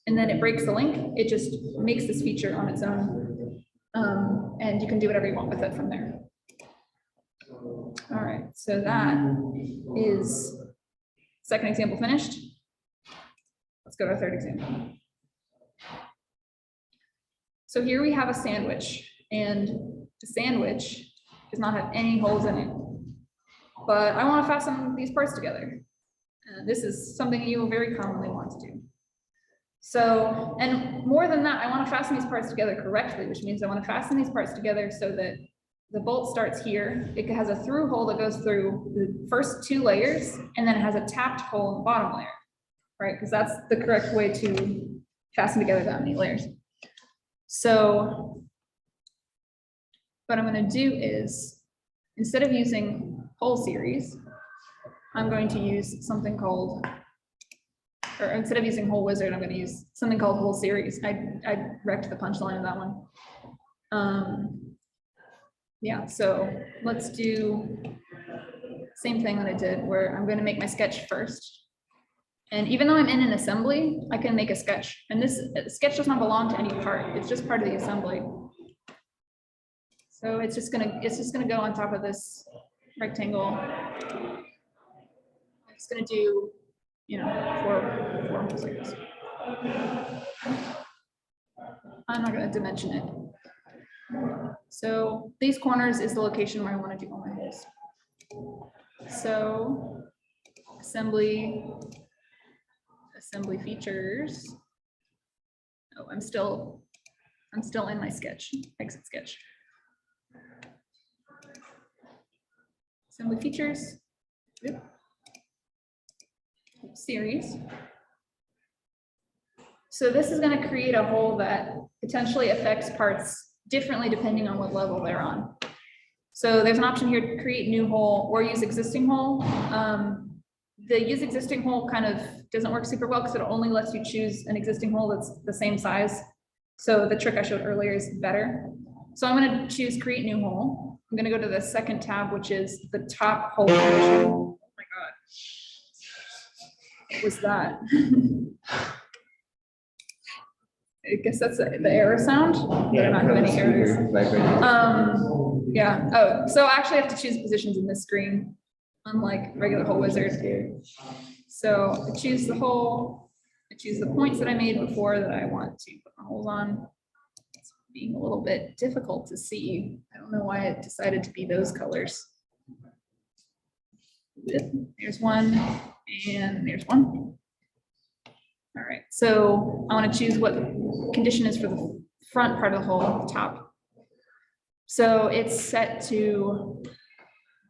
And then it breaks the link. It just makes this feature on its own. And you can do whatever you want with it from there. All right, so that is second example finished. Let's go to our third example. So here we have a sandwich, and the sandwich does not have any holes in it. But I want to fasten these parts together. This is something you will very commonly want to do. So, and more than that, I want to fasten these parts together correctly, which means I want to fasten these parts together so that the bolt starts here. It has a through hole that goes through the first 2 layers, and then it has a tapped hole in the bottom layer, right? Because that's the correct way to fasten together that many layers. So what I'm going to do is, instead of using hole series, I'm going to use something called, or instead of using hole wizard, I'm going to use something called hole series. I wrecked the punchline of that one. Yeah, so let's do same thing that I did where I'm going to make my sketch first. And even though I'm in an assembly, I can make a sketch. And this sketch does not belong to any part. It's just part of the assembly. So it's just gonna go on top of this rectangle. I'm just gonna do, you know, four hole series. I'm not gonna dimension it. So these corners is the location where I want to do all my holes. So assembly features. Oh, I'm still in my sketch, exit sketch. Assembly features. Yep. Series. So this is going to create a hole that potentially affects parts differently depending on what level they're on. So there's an option here to create new hole or use existing hole. The use existing hole kind of doesn't work super well because it only lets you choose an existing hole that's the same size. So the trick I showed earlier is better. So I'm going to choose create new hole. I'm going to go to the second tab, which is the top hole condition. Oh my God. What was that? I guess that's the error sound. Yeah, not many errors. Yeah. Oh, so I actually have to choose positions in this screen, unlike regular hole wizard. So I choose the hole. I choose the points that I made before that I want to put my holes on. It's being a little bit difficult to see. I don't know why it decided to be those colors. There's one, and there's one. All right, so I want to choose what condition is for the front part of the hole, the top. So it's set to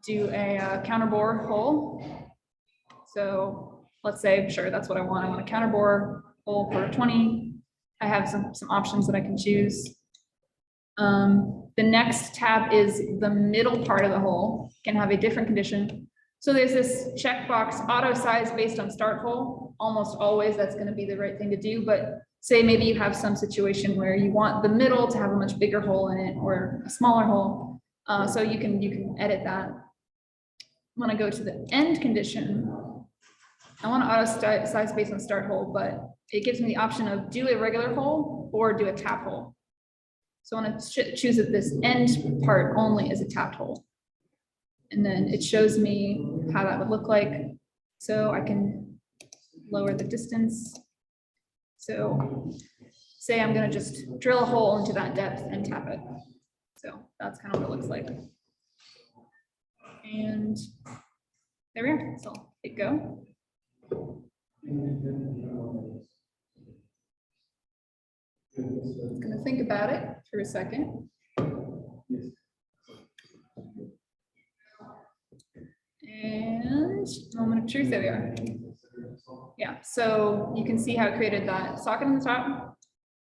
do a counterbore hole. So let's say, sure, that's what I want. I want a counterbore hole for 20. I have some options that I can choose. The next tab is the middle part of the hole, can have a different condition. So there's this checkbox, auto size based on start hole. Almost always that's going to be the right thing to do, but say maybe you have some situation where you want the middle to have a much bigger hole in it or a smaller hole. So you can edit that. When I go to the end condition, I want to auto size based on start hole, but it gives me the option of do a regular hole or do a tap hole. So I want to choose that this end part only is a tapped hole. And then it shows me how that would look like. So I can lower the distance. So say I'm going to just drill a hole into that depth and tap it. So that's kind of what it looks like. And there we are. So I'll hit go. It's gonna think about it for a second. And moment of truth, there we are. Yeah, so you can see how it created that socket on the top,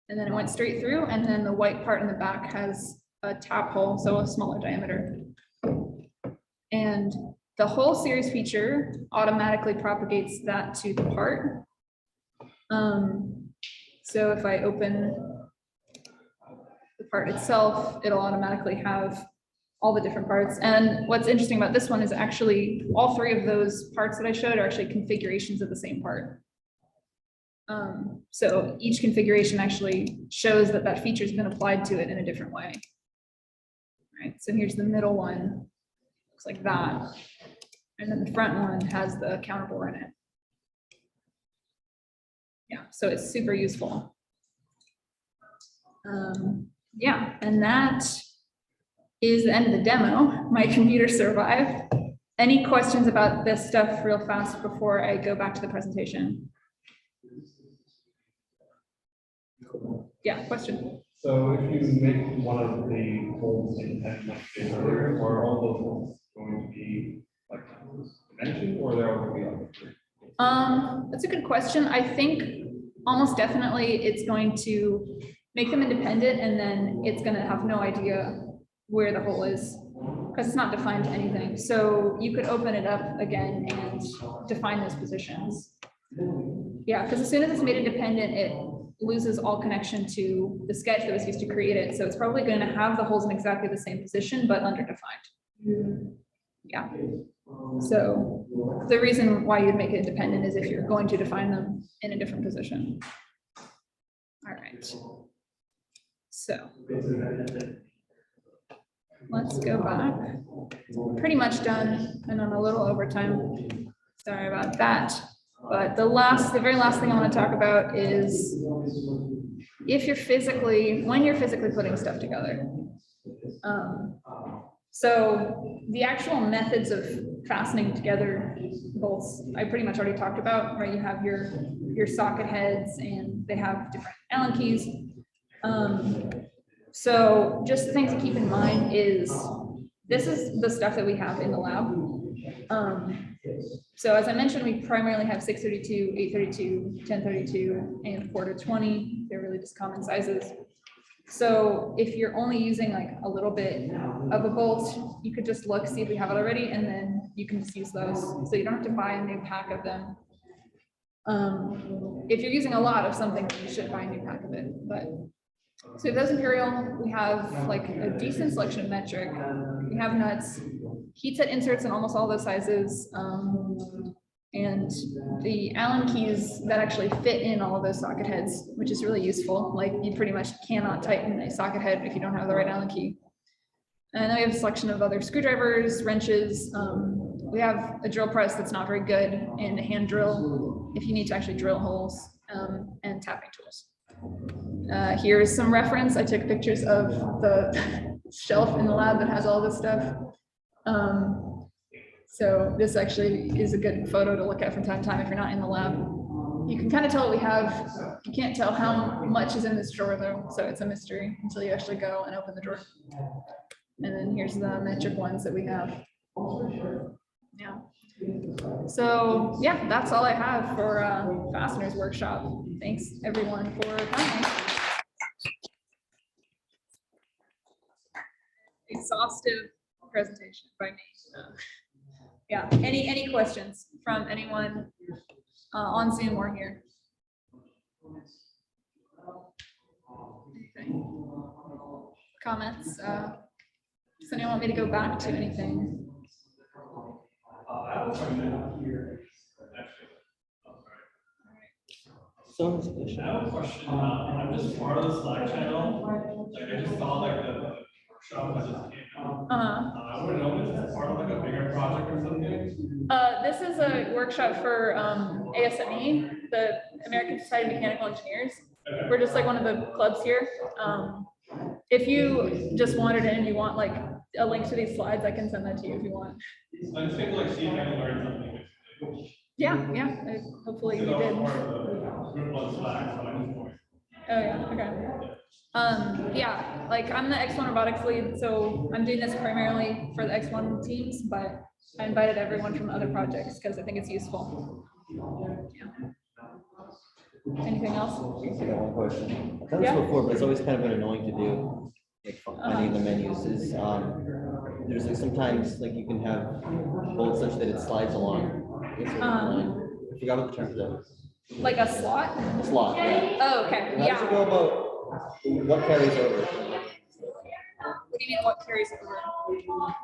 and then it went straight through, and then the white part in the back has a tap hole, so a smaller diameter. And the whole series feature automatically propagates that to the part. So if I open the part itself, it'll automatically have all the different parts. And what's interesting about this one is actually all three of those parts that I showed are actually configurations of the same part. So each configuration actually shows that that feature's been applied to it in a different way. Right, so here's the middle one, looks like that. And then the front one has the counterbore in it. Yeah, so it's super useful. Yeah, and that is the end of the demo. My computer survived. Any questions about this stuff real fast before I go back to the presentation? Yeah, question. So if you make one of the holes that you had mentioned earlier, are all those holes going to be like dimensioned, or they're all going to be like? That's a good question. I think almost definitely it's going to make them independent, and then it's going to have no idea where the hole is because it's not defined to anything. So you could open it up again and define those positions. Yeah, because as soon as it's made independent, it loses all connection to the sketch that was used to create it. So it's probably going to have the holes in exactly the same position, but underdefined. Yeah. So the reason why you'd make it independent is if you're going to define them in a different position. All right. So let's go back. Pretty much done, and I'm a little over time. Sorry about that. But the very last thing I want to talk about is if you're when you're physically putting stuff together. So the actual methods of fastening together bolts, I pretty much already talked about, right? You have your socket heads and they have different Allen keys. So just things to keep in mind is this is the stuff that we have in the lab. So as I mentioned, we primarily have 632, 832, 1032, and 4-20. They're really just common sizes. So if you're only using like a little bit of a bolt, you could just look, see if we have it already, and then you can just use those. So you don't have to buy a new pack of them. If you're using a lot of something, you should buy a new pack of it. But so if those Imperial, we have like a decent selection of metric. We have nuts, heat set inserts in almost all those sizes. And the Allen keys that actually fit in all of those socket heads, which is really useful. Like you pretty much cannot tighten a socket head if you don't have the right Allen key. And then we have a selection of other screwdrivers, wrenches. We have a drill press that's not very good, and a hand drill if you need to actually drill holes, and tapping tools. Here's some reference. I took pictures of the shelf in the lab that has all this stuff. So this actually is a good photo to look at from time to time if you're not in the lab. You can kind of tell what we have. You can't tell how much is in this drawer though, so it's a mystery until you actually go and open the drawer. And then here's the metric ones that we have. Yeah. So yeah, that's all I have for Fasteners Workshop. Thanks everyone for coming. Exhaustive presentation by me. Yeah, any questions from anyone on Zoom or here? Anything? Comments? Does anyone want me to go back to anything? I have a question here. I have a question. I'm just part of the Slack channel. Like I just saw like the workshop that just came out. I want to know if it's part of like a bigger project or something. This is a workshop for ASME, the American Society of Mechanical Engineers. Okay. We're just like one of the clubs here. If you just wanted it and you want like a link to these slides, I can send that to you if you want. I just think like see if I can learn something. Yeah, hopefully you did. Oh, yeah, okay. Yeah, like I'm the X1 robotics lead, so I'm doing this primarily for the X1 teams, but I invited everyone from other projects because I think it's useful. Yeah. Anything else? I got one question. I've done Yeah. this before, but it's always kind of been annoying to do. Like finding the menus is, there's like sometimes like you can have bolts such that it slides along. a certain line. I forgot what the term is. Like a slot? Slot, yeah. Oh, okay, How does it yeah. go about, what carries over? What do you mean, what carries over?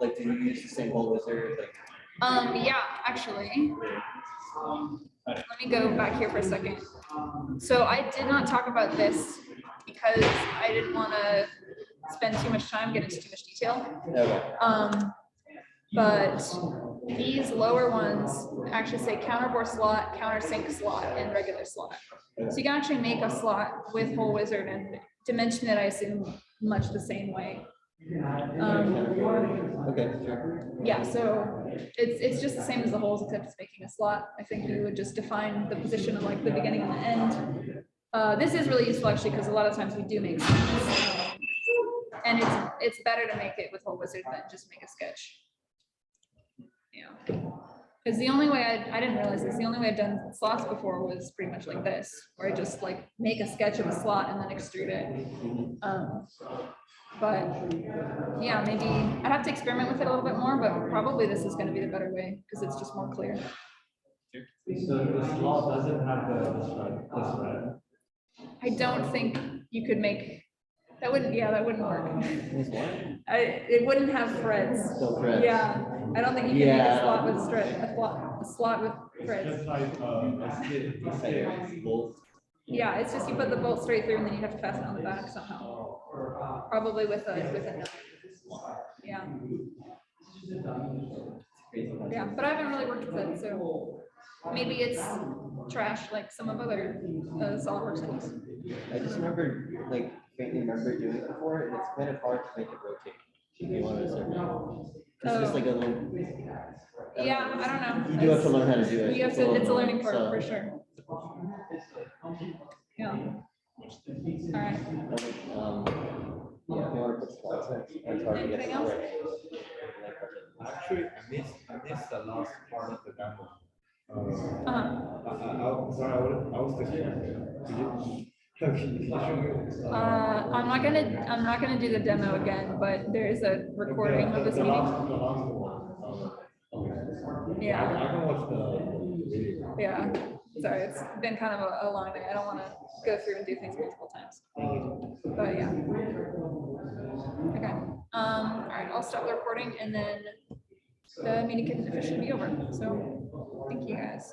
Like, do you use the same bolt wizard? Like, Yeah, actually. Let me go back here for a second. So I did not talk about this because I didn't want to spend too much time, get into too much detail. okay. But these lower ones actually say counterbore slot, countersink slot, and regular slot. So you can actually make a slot with hole wizard and dimension it, I assume, much the same way. Okay, sure. Yeah, so it's just the same as the holes, except it's making a slot. I think you would just define the position of like the beginning and the end. This is really useful actually, because a lot of times we do make slots. And it's better to make it with hole wizard than just make a sketch. Yeah. Because the only way I didn't realize this, the only way I've done slots before was pretty much like this, where I just like make a sketch of a slot and then extrude it. But yeah, maybe I'd have to experiment with it a little bit more, but probably this is going to be the better way because it's just more clear. So the slot doesn't have the thread. I don't think you could make that wouldn't work. This one? It wouldn't have threads. No threads. Yeah, I don't think you can make a Yeah. slot with a slot with threads. Just like a bolt. Yeah, it's just you put the bolt straight through and then you have to fasten it on the back somehow. Probably with a nut. Yeah. Yeah, but I haven't really worked with it, so maybe it's trash like some of other Solidworks tools. I just remember, like, faintly remember doing it before, and it's kind of hard to make it rotate. If you want to certain. It's just like a little. Yeah, I don't know. You do have to learn how to do it. You have to, it's a learning curve So- for sure. Yeah. All right. Yeah, if you want to put slots in, it's hard to get. Anything else? Actually, I missed the last part of the demo. Uh-huh. Sorry, I was distracted. Can you show me? I'm not gonna do the demo again, but there is a recording of this The meeting. last one. Okay. Yeah. I can watch the video. Yeah. Sorry, it's been kind of a long day. I don't want to go through and do things multiple times. But yeah. Okay. All right, I'll stop the recording and then the meeting can officially be over. So thank you guys.